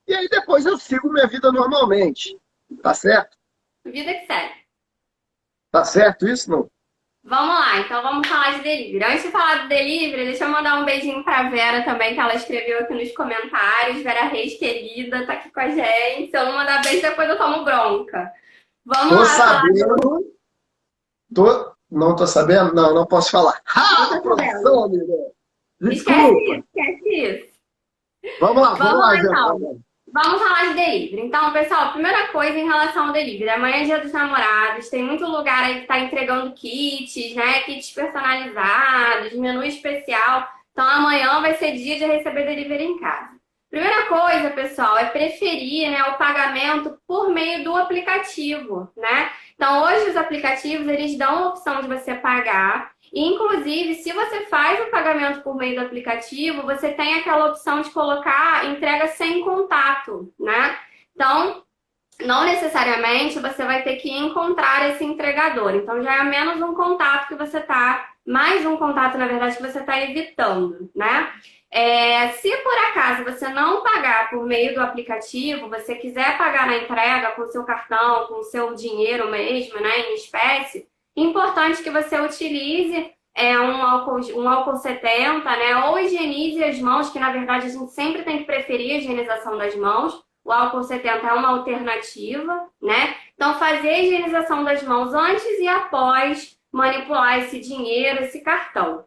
e aí depois eu sigo minha vida normalmente. Tá certo? Vida que segue. Tá certo isso, não? Vamos lá, então vamos falar de delivery. Antes de falar do delivery, deixa eu mandar um beijinho pra Vera também, que ela escreveu aqui nos comentários. Vera Reis, querida, tá aqui com a gente. Se eu não mandar beijo, depois eu tomo bronca. Vamos Tô lá. sabendo. Não tô sabendo? Não posso falar. Produção, amiga. Desculpa. Esquece isso. Vamos lá, então. Vamos falar de delivery. Então, pessoal, primeira coisa em relação ao delivery. Amanhã é Dia dos Namorados, tem muito lugar aí que tá entregando kits, né? Kits personalizados, menu especial. Então, amanhã vai ser dia de receber delivery em casa. Primeira coisa, pessoal, é preferir, né, o pagamento por meio do aplicativo, né? Então, hoje os aplicativos, eles dão a opção de você pagar. E, inclusive, se você faz o pagamento por meio do aplicativo, você tem aquela opção de colocar entrega sem contato, né? Então, não necessariamente você vai ter que encontrar esse entregador. Então, já é menos um contato que você mais um contato, na verdade, que você está evitando, né? Se por acaso você não pagar por meio do aplicativo, você quiser pagar na entrega com o seu cartão, com o seu dinheiro mesmo, né, em espécie, importante que você utilize um álcool 70, né? Ou higienize as mãos, que na verdade a gente sempre tem que preferir a higienização das mãos. O álcool 70 é uma alternativa, né? Então, fazer a higienização das mãos antes e após manipular esse dinheiro, esse cartão.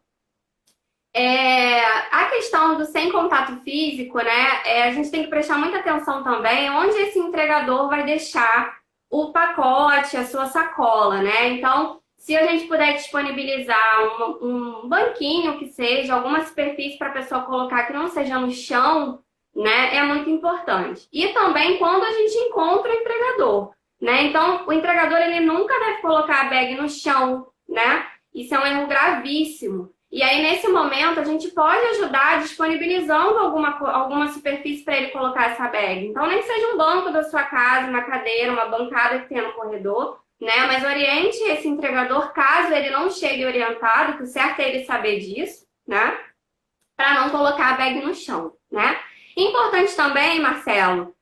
A questão do sem contato físico, né? A gente tem que prestar muita atenção também onde esse entregador vai deixar o pacote, a sua sacola, né? Então, se a gente puder disponibilizar um banquinho que seja, alguma superfície para a pessoa colocar que não seja no chão, né? É muito importante. E também quando a gente encontra o entregador, né? Então, o entregador, ele nunca deve colocar a bag no chão, né? Isso é um erro gravíssimo. E aí, nesse momento, a gente pode ajudar disponibilizando alguma superfície para ele colocar essa bag. Então, nem que seja um banco da sua casa, uma cadeira, uma bancada que tenha no corredor, né? Mas oriente esse entregador, caso ele não chegue orientado, que o certo é ele saber disso, né? Para não colocar a bag no chão, né? Importante também, Marcelo,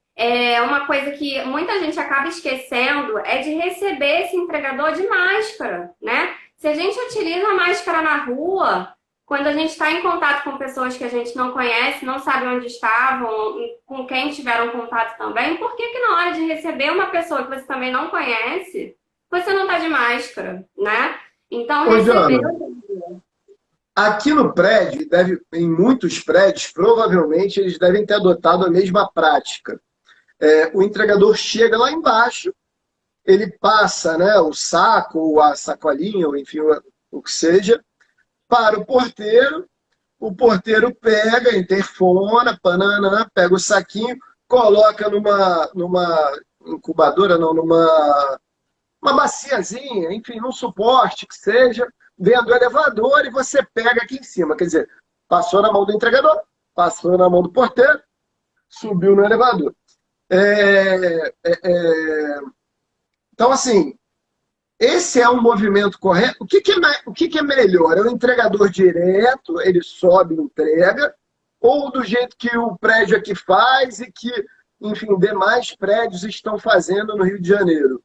uma coisa que muita gente acaba esquecendo é de receber esse entregador de máscara, né? Se a gente utiliza a máscara na rua, quando a gente está em contato com pessoas que a gente não conhece, não sabe onde estavam, com quem tiveram contato também, por que na hora de receber uma pessoa que você também não conhece, você não está de máscara, né? Então, Ô, receber... Jana, aqui no prédio, em muitos prédios, provavelmente eles devem ter adotado a mesma prática. O entregador chega lá embaixo, ele passa, né, o saco, ou a sacolinha, ou enfim, o que seja, para o porteiro pega, interfona, pananã, pega o saquinho, coloca numa incubadora, não, uma baciazinha, enfim, num suporte que seja, dentro do elevador, e você pega aqui em cima. Quer dizer, passou na mão do entregador, passou na mão do porteiro, subiu no elevador. Então, assim, esse é um movimento correto. O que é melhor? É o entregador direto, ele sobe e entrega, ou do jeito que o prédio aqui faz e que, enfim, demais prédios estão fazendo no Rio de Janeiro?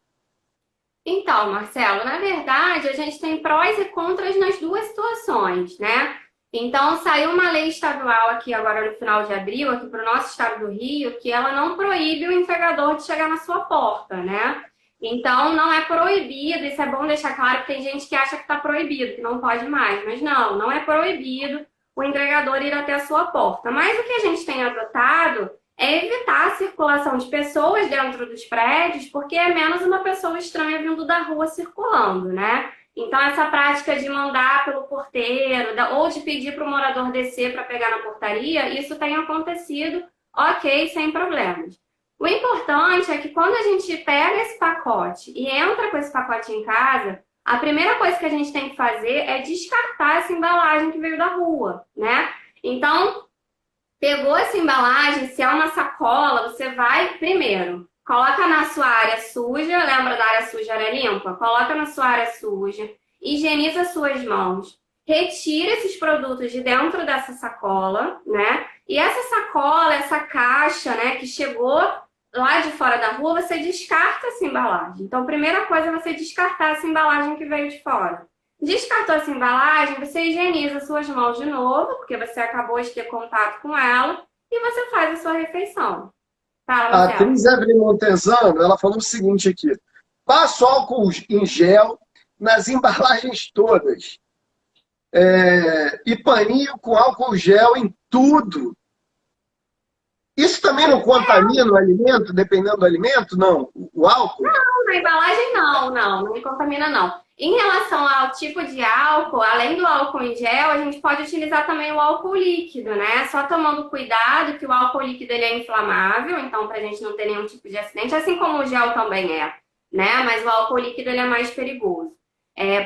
Então, Marcelo, na verdade, a gente tem prós e contras nas duas situações, né? Então, saiu uma lei estadual aqui agora no final de abril, aqui para o nosso estado do Rio, que ela não proíbe o entregador de chegar na sua porta, né? Então, não é proibido, isso é bom deixar claro, que tem gente que acha que está proibido, que não pode mais, mas não é proibido o entregador ir até a sua porta. Mas o que a gente tem adotado é evitar a circulação de pessoas dentro dos prédios, porque é menos uma pessoa estranha vindo da rua circulando, né? Então, essa prática de mandar pelo porteiro ou de pedir para o morador descer para pegar na portaria, isso tem acontecido, ok, sem problemas. O importante é que quando a gente pega esse pacote e entra com esse pacote em casa, a primeira coisa que a gente tem que fazer é descartar essa embalagem que veio da rua, né? Então, pegou essa embalagem, se é uma sacola, você vai primeiro, coloca na sua área suja, lembra da área suja, área limpa? Coloca na sua área suja, higieniza suas mãos, retira esses produtos de dentro dessa sacola, né? E essa sacola, essa caixa, né, que chegou lá de fora da rua, você descarta essa embalagem. Então, a primeira coisa é você descartar essa embalagem que veio de fora. Descartou essa embalagem, você higieniza suas mãos de novo, porque você acabou de ter contato com ela, e você faz a sua refeição. Fala, A atriz Evelyn Montesano, ela falou o seguinte aqui: passa álcool em gel nas embalagens todas. E paninho com álcool gel em tudo. Isso também não contamina o alimento, dependendo do alimento? Não? O álcool? Não, na embalagem não me contamina não. Em relação ao tipo de álcool, além do álcool em gel, a gente pode utilizar também o álcool líquido, né? Só tomando cuidado que o álcool líquido ele é inflamável, então pra gente não ter nenhum tipo de acidente, assim como o gel também é, né? Mas o álcool líquido ele é mais perigoso,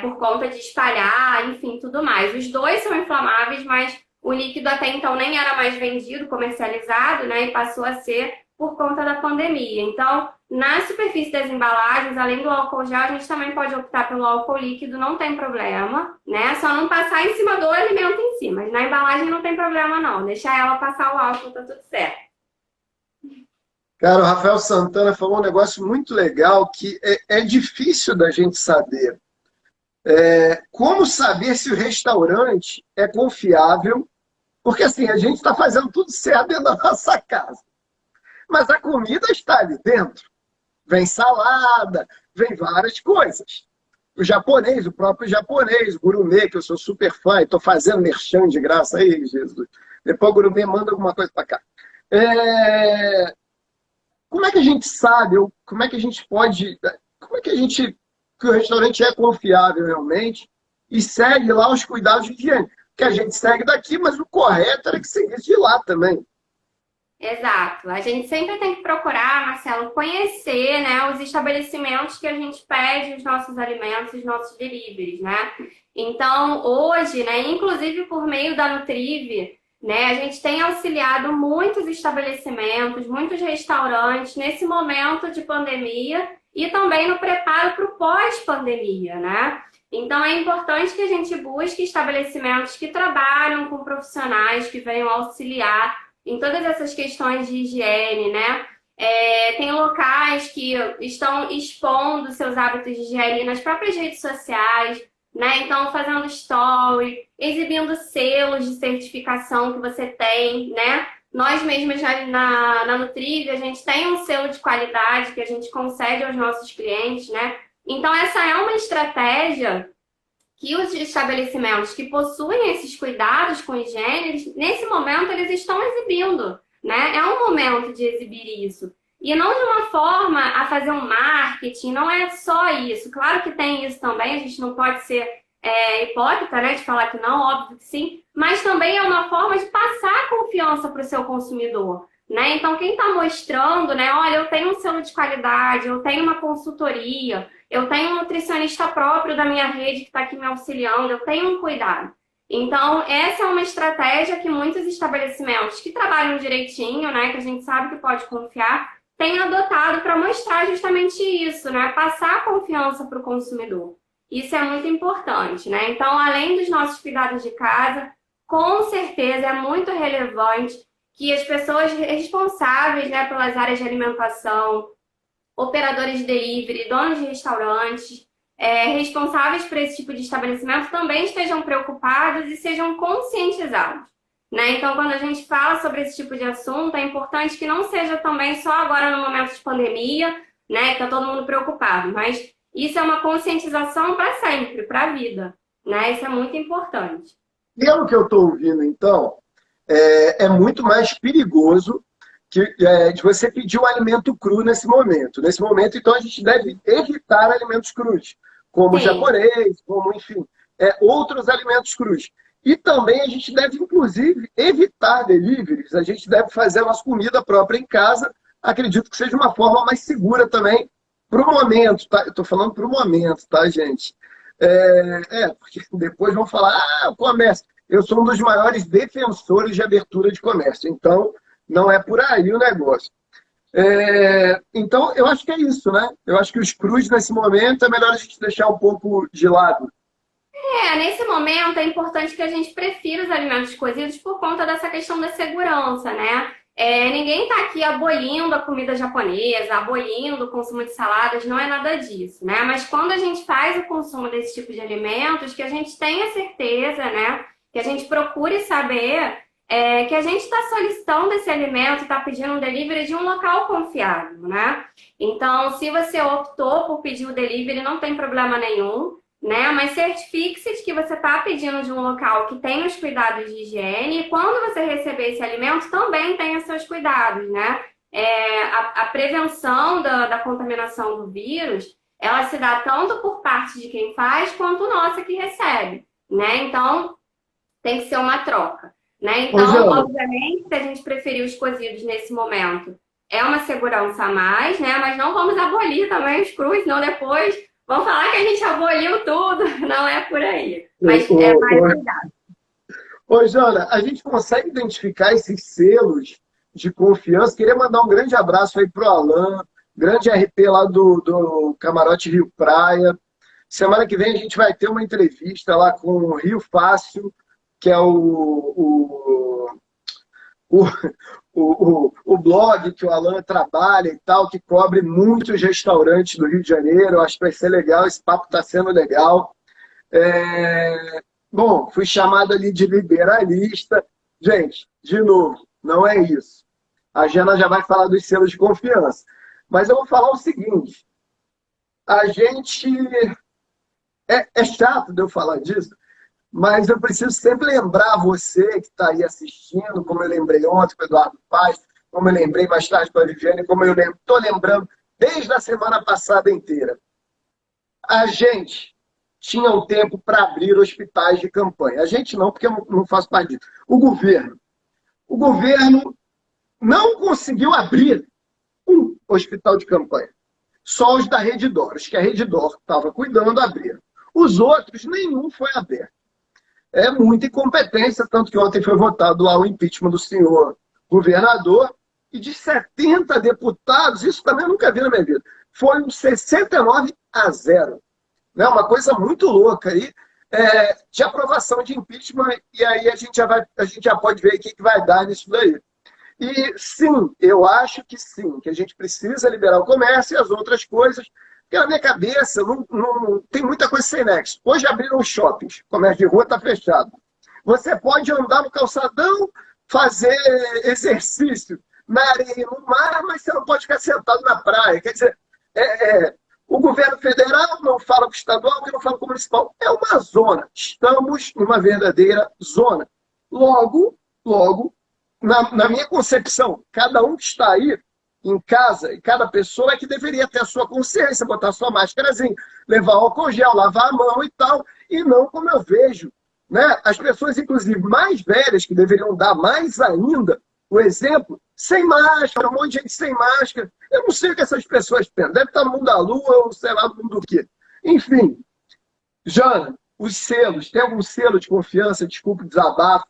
por conta de espalhar, enfim, tudo mais. Os dois são inflamáveis, mas o líquido até então nem era mais vendido, comercializado, né? E passou a ser por conta da pandemia. Então, na superfície das embalagens, além do álcool gel, a gente também pode optar pelo álcool líquido, não tem problema, né? Só não passar em cima do alimento em si, mas na embalagem não tem problema não. Deixar ela passar o álcool, tá tudo certo. Cara, o Rafael Santana falou um negócio muito legal que é difícil da gente saber. Como saber se o restaurante é confiável? Porque assim, a gente está fazendo tudo certo dentro da nossa casa. Mas a comida está ali dentro. Vem salada, vem várias coisas. O próprio japonês, o gourmet, que eu sou super fã, e estou fazendo merchan de graça aí, Jesus. Depois o gourmet manda alguma coisa para cá. Como é que a gente sabe, ou como é que a gente pode... Como é que a gente... que o restaurante é confiável realmente e segue lá os cuidados de higiene? Que a gente segue daqui, mas o correto era que seguisse de lá também. Exato. A gente sempre tem que procurar, Marcelo, conhecer, né, os estabelecimentos que a gente pede os nossos alimentos, os nossos deliveries, né? Então, hoje, né, inclusive por meio da Nutrive, né, a gente tem auxiliado muitos estabelecimentos, muitos restaurantes nesse momento de pandemia e também no preparo para o pós-pandemia, né? Então, é importante que a gente busque estabelecimentos que trabalham com profissionais que venham auxiliar em todas essas questões de higiene, né? Tem locais que estão expondo seus hábitos de higiene nas próprias redes sociais, né? Então, fazendo story, exibindo selos de certificação que você tem, né? Nós mesmos na Nutriv, a gente tem um selo de qualidade que a gente concede aos nossos clientes, né? Então, essa é uma estratégia que os estabelecimentos que possuem esses cuidados com higiene, nesse momento eles estão exibindo, né? É um momento de exibir isso. E não de uma forma a fazer um marketing, não é só isso. Claro que tem isso também, a gente não pode ser hipócrita, né, de falar que não, óbvio que sim, mas também é uma forma de passar confiança para o seu consumidor. Né? Então, quem está mostrando, né? Olha, eu tenho um selo de qualidade, eu tenho uma consultoria, eu tenho um nutricionista próprio da minha rede que está aqui me auxiliando, eu tenho um cuidado. Então, essa é uma estratégia que muitos estabelecimentos que trabalham direitinho, né? Que a gente sabe que pode confiar, têm adotado para mostrar justamente isso, né? Passar a confiança para o consumidor. Isso é muito importante, né? Então, além dos nossos cuidados de casa, com certeza é muito relevante que as pessoas responsáveis, né, pelas áreas de alimentação, operadores de delivery, donos de restaurantes, responsáveis por esse tipo de estabelecimento também estejam preocupados e sejam conscientizados. Né? Então, quando a gente fala sobre esse tipo de assunto, é importante que não seja também só agora no momento de pandemia, né, que está todo mundo preocupado, mas isso é uma conscientização para sempre, para a vida. Né? Isso é muito importante. Pelo que eu estou ouvindo, então, é muito mais perigoso de você pedir um alimento cru nesse momento. Nesse momento, então, a gente deve evitar alimentos crus, como Sim. japonês, como, enfim, outros alimentos crus. E também a gente deve, inclusive, evitar deliveries. A gente deve fazer a nossa comida própria em casa. Acredito que seja uma forma mais segura também para o momento. Tá? Eu estou falando para o momento, tá, gente? Porque depois vão falar, o comércio. Eu sou um dos maiores defensores de abertura de comércio. Então, não é por aí o negócio. Então, eu acho que é isso, né? Eu acho que os crus, nesse momento, é melhor a gente deixar um pouco de lado. Nesse momento é importante que a gente prefira os alimentos cozidos por conta dessa questão da segurança, né? Ninguém está aqui abolindo a comida japonesa, abolindo o consumo de saladas, não é nada disso, né? Mas quando a gente faz o consumo desse tipo de alimentos, que a gente tenha certeza, né? Que a gente procure saber que a gente está solicitando esse alimento, está pedindo um delivery de um local confiável, né? Então, se você optou por pedir o delivery, não tem problema nenhum, né? Mas certifique-se de que você está pedindo de um local que tem os cuidados de higiene e quando você receber esse alimento, também tenha seus cuidados, né? A prevenção da contaminação do vírus, ela se dá tanto por parte de quem faz, quanto nossa que recebe, né? Então, tem que ser uma troca, né? Então, obviamente, se a gente preferir os cozidos nesse momento, é uma segurança a mais, né? Mas não vamos abolir também os crus, senão depois vão falar que a gente aboliu tudo. Não é por aí. Mas é mais cuidado. Ô, Jana, a gente consegue identificar esses selos de confiança? Queria mandar um grande abraço aí pro Alan, grande RP lá do Camarote Rio Praia. Semana que vem a gente vai ter uma entrevista lá com o Rio Fácil, que é o blog que o Alan trabalha e tal, que cobre muitos restaurantes do Rio de Janeiro. Eu acho que vai ser legal, esse papo está sendo legal. Bom, fui chamado ali de liberalista. Gente, de novo, não é isso. A Jana já vai falar dos selos de confiança. Mas eu vou falar o seguinte, a gente... É chato de eu falar disso, mas eu preciso sempre lembrar você que está aí assistindo, como eu lembrei ontem com o Eduardo Paz, como eu lembrei mais tarde com a Viviane, como eu estou lembrando desde a semana passada inteira. A gente tinha um tempo para abrir hospitais de campanha. A gente não, porque eu não faço parte disso. O governo não conseguiu abrir um hospital de campanha. Só os da Redditor, os que a Redditor estava cuidando, abriram. Os outros, nenhum foi aberto. É muita incompetência, tanto que ontem foi votado lá o impeachment do senhor governador, e de 70 deputados, isso também eu nunca vi na minha vida, foi um 69-0. Né? Uma coisa muito louca aí, de aprovação de impeachment, e aí a gente já pode ver o que vai dar nisso daí. E sim, eu acho que sim, que a gente precisa liberar o comércio e as outras coisas, porque na minha cabeça não tem muita coisa sem nexo. Hoje abriram os shoppings, o comércio de rua está fechado. Você pode andar no calçadão, fazer exercício na areia e no mar, mas você não pode ficar sentado na praia. Quer dizer, o governo federal não fala com o estadual, que não fala com o municipal. É uma zona. Estamos numa verdadeira zona. Logo, na minha concepção, cada um que está aí em casa, e cada pessoa é que deveria ter a sua consciência, botar a sua máscarazinha, levar álcool gel, lavar a mão e tal, e não como eu vejo, né? As pessoas, inclusive, mais velhas, que deveriam dar mais ainda o exemplo, sem máscara, um monte de gente sem máscara. Eu não sei o que essas pessoas pensam. Deve estar no mundo da lua ou sei lá no mundo do quê. Enfim, Jana, os selos, tem algum selo de confiança? Desculpe o desabafo.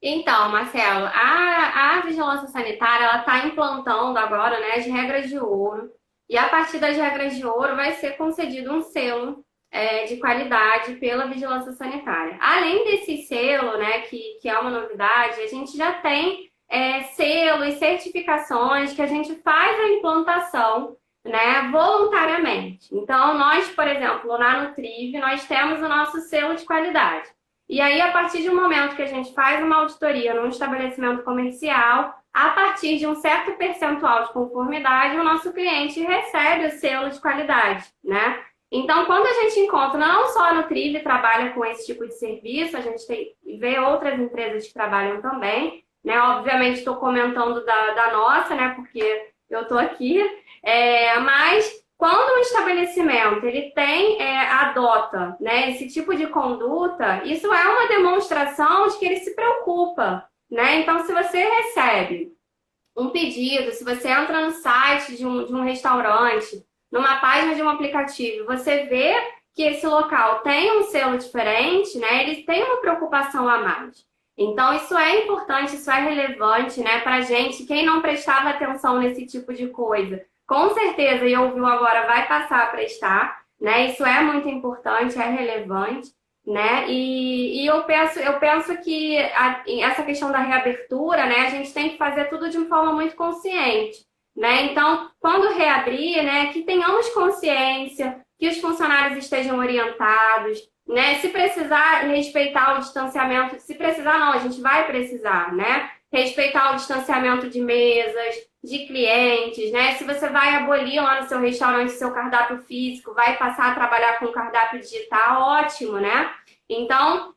Então, Marcelo, a vigilância sanitária ela está implantando agora, né, as regras de ouro. E a partir das regras de ouro vai ser concedido um selo de qualidade pela vigilância sanitária. Além desse selo, né, que é uma novidade, a gente já tem selos e certificações que a gente faz a implantação, né, voluntariamente. Então, nós, por exemplo, na Nutriv, nós temos o nosso selo de qualidade. E aí, a partir de um momento que a gente faz uma auditoria num estabelecimento comercial, a partir de um certo percentual de conformidade, o nosso cliente recebe o selo de qualidade, né? Então, quando a gente encontra, não só a Nutriv trabalha com esse tipo de serviço, a gente vê outras empresas que trabalham também, né? Obviamente, estou comentando da nossa, né? Porque eu estou aqui, mas quando um estabelecimento ele adota, né, esse tipo de conduta, isso é uma demonstração de que ele se preocupa, né? Então, se você recebe um pedido, se você entra no site de um restaurante, numa página de um aplicativo, você vê que esse local tem um selo diferente, né? Ele tem uma preocupação a mais. Então, isso é importante, isso é relevante, né, para a gente. Quem não prestava atenção nesse tipo de coisa, com certeza, e ouviu agora, vai passar a prestar, né? Isso é muito importante, é relevante, né? E eu penso que essa questão da reabertura, né? A gente tem que fazer tudo de uma forma muito consciente, né? Então, quando reabrir, né? Que tenhamos consciência, que os funcionários estejam orientados, né? Se precisar respeitar o distanciamento, se precisar não, a gente vai precisar, né? Respeitar o distanciamento de mesas, de clientes, né? Se você vai abolir lá no seu restaurante seu cardápio físico, vai passar a trabalhar com cardápio digital, ótimo, né? Então,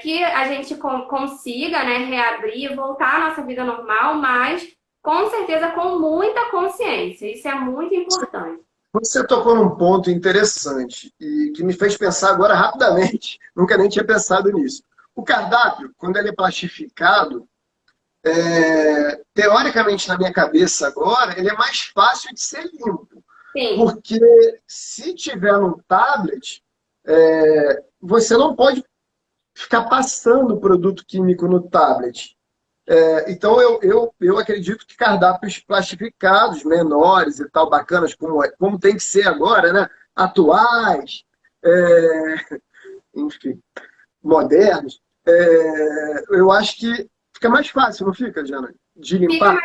que a gente consiga, né, reabrir, voltar à nossa vida normal, mas com certeza com muita consciência. Isso é muito importante. Você tocou num ponto interessante e que me fez pensar agora rapidamente. Nunca nem tinha pensado nisso. O cardápio, quando ele é plastificado, teoricamente, na minha cabeça agora, ele é mais fácil de ser limpo. Sim. Porque se tiver no tablet, você não pode ficar passando produto químico no tablet. Então, eu acredito que cardápios plastificados, menores e tal, bacanas, como tem que ser agora, né? Atuais, enfim, modernos, eu acho que fica mais fácil, não fica, Jana? De limpar?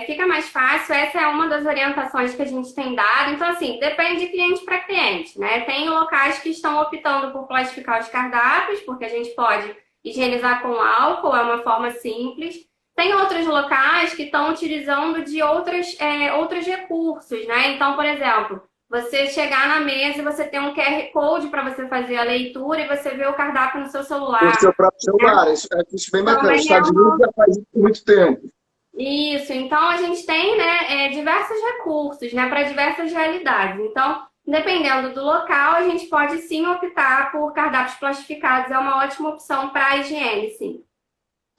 Fica mais fácil. Essa é uma das orientações que a gente tem dado. Então, assim, depende de cliente para cliente, né? Tem locais que estão optando por plastificar os cardápios, porque a gente pode higienizar com álcool, é uma forma simples. Tem outros locais que estão utilizando de outros recursos, né? Então, por exemplo, você chegar na mesa e você tem um QR Code para você fazer a leitura e você vê o cardápio no seu celular. No seu próprio celular, isso é bem bacana. Os Estados Unidos já faz isso por muito tempo. Isso, então a gente tem, né, diversos recursos, né, para diversas realidades. Então, dependendo do local, a gente pode sim optar por cardápios plastificados, é uma ótima opção para a higiene, sim.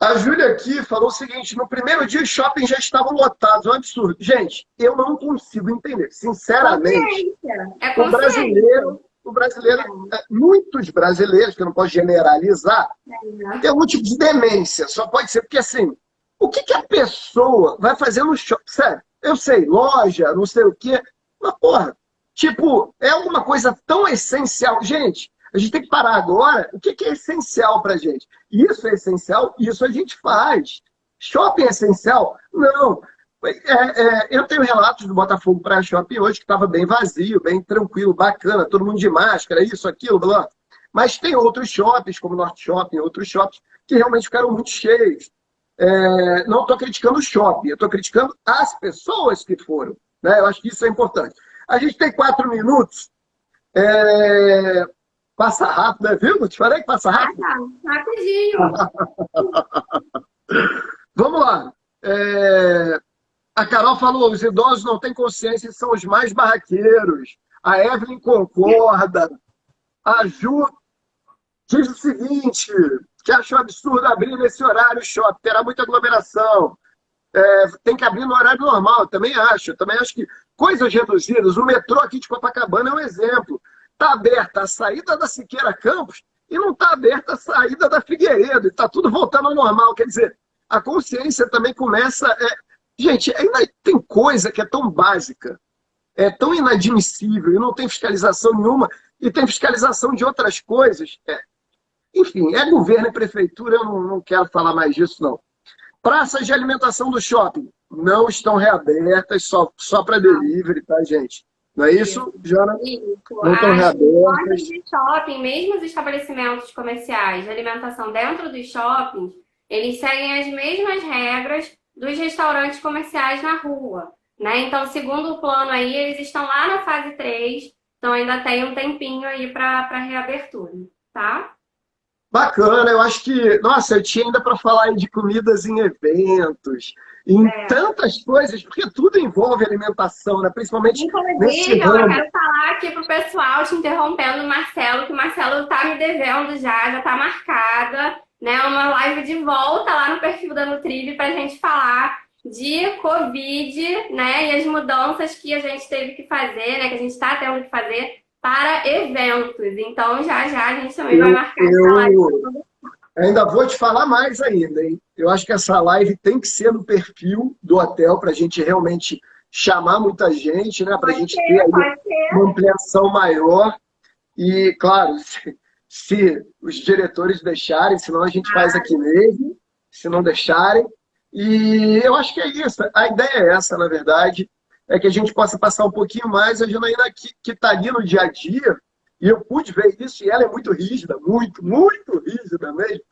A Júlia aqui falou o seguinte: no primeiro dia os shoppings já estavam lotados, é um absurdo. Gente, eu não consigo entender. Sinceramente, Consciência. É o consciência. brasileiro, muitos brasileiros, que eu não posso generalizar, tem algum tipo de demência. Só pode ser porque, assim, o que a pessoa vai fazer no shopping? Sério, eu sei, loja, não sei o quê, mas, porra, tipo, é alguma coisa tão essencial. Gente, a gente tem que parar agora. O que é essencial pra gente? Isso é essencial, isso a gente faz. Shopping é essencial? Não. Eu tenho relatos do Botafogo Praia Shopping hoje que estava bem vazio, bem tranquilo, bacana, todo mundo de máscara, isso, aquilo, blá. Mas tem outros shoppings, como o Norte Shopping, outros shoppings, que realmente ficaram muito cheios. Não estou criticando o shopping, eu estou criticando as pessoas que foram. Né? Eu acho que isso é importante. A gente tem 4 minutos. Passa rápido, né? Viu? Eu te falei que passa rápido. Rapidinho. Vamos lá. A Carol falou, os idosos não têm consciência e são os mais barraqueiros. A Evelyn concorda. A Ju diz o seguinte, que achou absurdo abrir nesse horário o shopping, terá muita aglomeração. Tem que abrir no horário normal, também acho. Também acho que coisas reduzidas, o metrô aqui de Copacabana é um exemplo. Está aberta a saída da Siqueira Campos e não está aberta a saída da Figueiredo. Está tudo voltando ao normal. Quer dizer, a consciência também começa... Gente, ainda tem coisa que é tão básica, é tão inadmissível e não tem fiscalização nenhuma, e tem fiscalização de outras coisas. Enfim, é governo e prefeitura, eu não quero falar mais disso, não. Praças de alimentação do shopping não estão reabertas, só para delivery, tá, gente? Não é isso, Jana? Isso. Não estão reabertas. De shopping, mesmo os estabelecimentos comerciais de alimentação dentro dos shoppings, eles seguem as mesmas regras dos restaurantes comerciais na rua, né? Então, segundo o plano aí, eles estão lá na fase 3, então ainda tem um tempinho aí para reabertura, tá? Bacana, eu acho que... Nossa, eu tinha ainda para falar aí de comidas em eventos, em tantas coisas, porque tudo envolve alimentação, né? Principalmente nesse Inclusive, ramo. eu quero falar aqui pro pessoal, te interrompendo, Marcelo, que o Marcelo tá me devendo já tá marcada, né? Uma live de volta lá no perfil da Nutriv pra gente falar de Covid, né? E as mudanças que a gente teve que fazer, né? Que a gente está tendo que fazer para eventos. Então, já a gente também vai marcar essa live. Ainda vou te falar mais ainda, hein? Eu acho que essa live tem que ser no perfil do hotel para a gente realmente chamar muita gente, né? Para a gente ter aí uma ampliação maior. E, claro, se os diretores deixarem, senão a gente faz aqui mesmo, se não deixarem. E eu acho que é isso. A ideia é essa, na verdade, é que a gente possa passar um pouquinho mais. A Janaína que está ali no dia a dia, e eu pude ver isso, e ela é muito rígida, muito, muito rígida mesmo.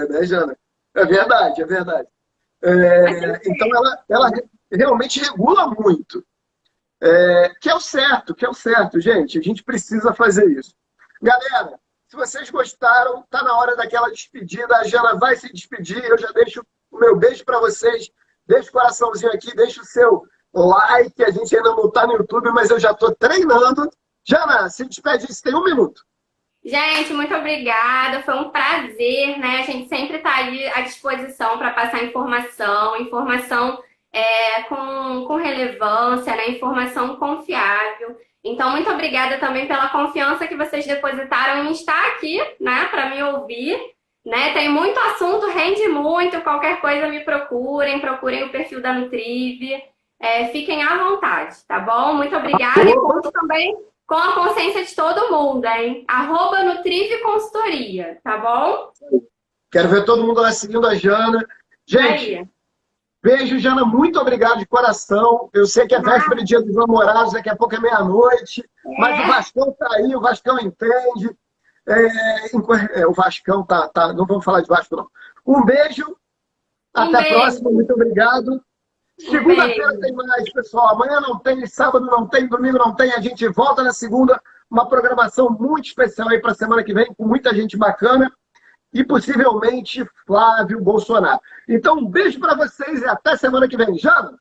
Né, Jana? É verdade, é verdade. Então, ela realmente regula muito. Que é o certo, gente. A gente precisa fazer isso. Galera, se vocês gostaram, tá na hora daquela despedida. A Jana vai se despedir. Eu já deixo o meu beijo para vocês. Deixa o coraçãozinho aqui, deixa o seu like. A gente ainda não tá no YouTube, mas eu já tô treinando. Jana, se despede, você tem 1 minuto. Gente, muito obrigada. Foi um prazer, né? A gente sempre está aí à disposição para passar informação com relevância, né? Informação confiável. Então, muito obrigada também pela confiança que vocês depositaram em estar aqui, né? Para me ouvir, né? Tem muito assunto, rende muito. Qualquer coisa me procurem o perfil da Nutriv. Fiquem à vontade, tá bom? Muito obrigada. E conto também com a consciência de todo mundo, hein? @Nutriv Consultoria, tá bom? Quero ver todo mundo lá seguindo a Jana. Gente, beijo, Jana. Muito obrigado de coração. Eu sei que é véspera de Dia dos Namorados, daqui a pouco é meia-noite. Mas o Vascão tá aí, o Vascão entende. O Vascão tá... Não vamos falar de Vasco, não. Um beijo. Até a próxima. Muito obrigado. Segunda-feira tem mais, pessoal. Amanhã não tem, sábado não tem, domingo não tem. A gente volta na segunda. Uma programação muito especial aí para a semana que vem, com muita gente bacana. E possivelmente Flávio Bolsonaro. Então, um beijo para vocês e até semana que vem. Jana?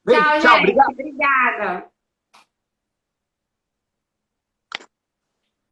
Tchau, gente. Obrigado. Obrigada.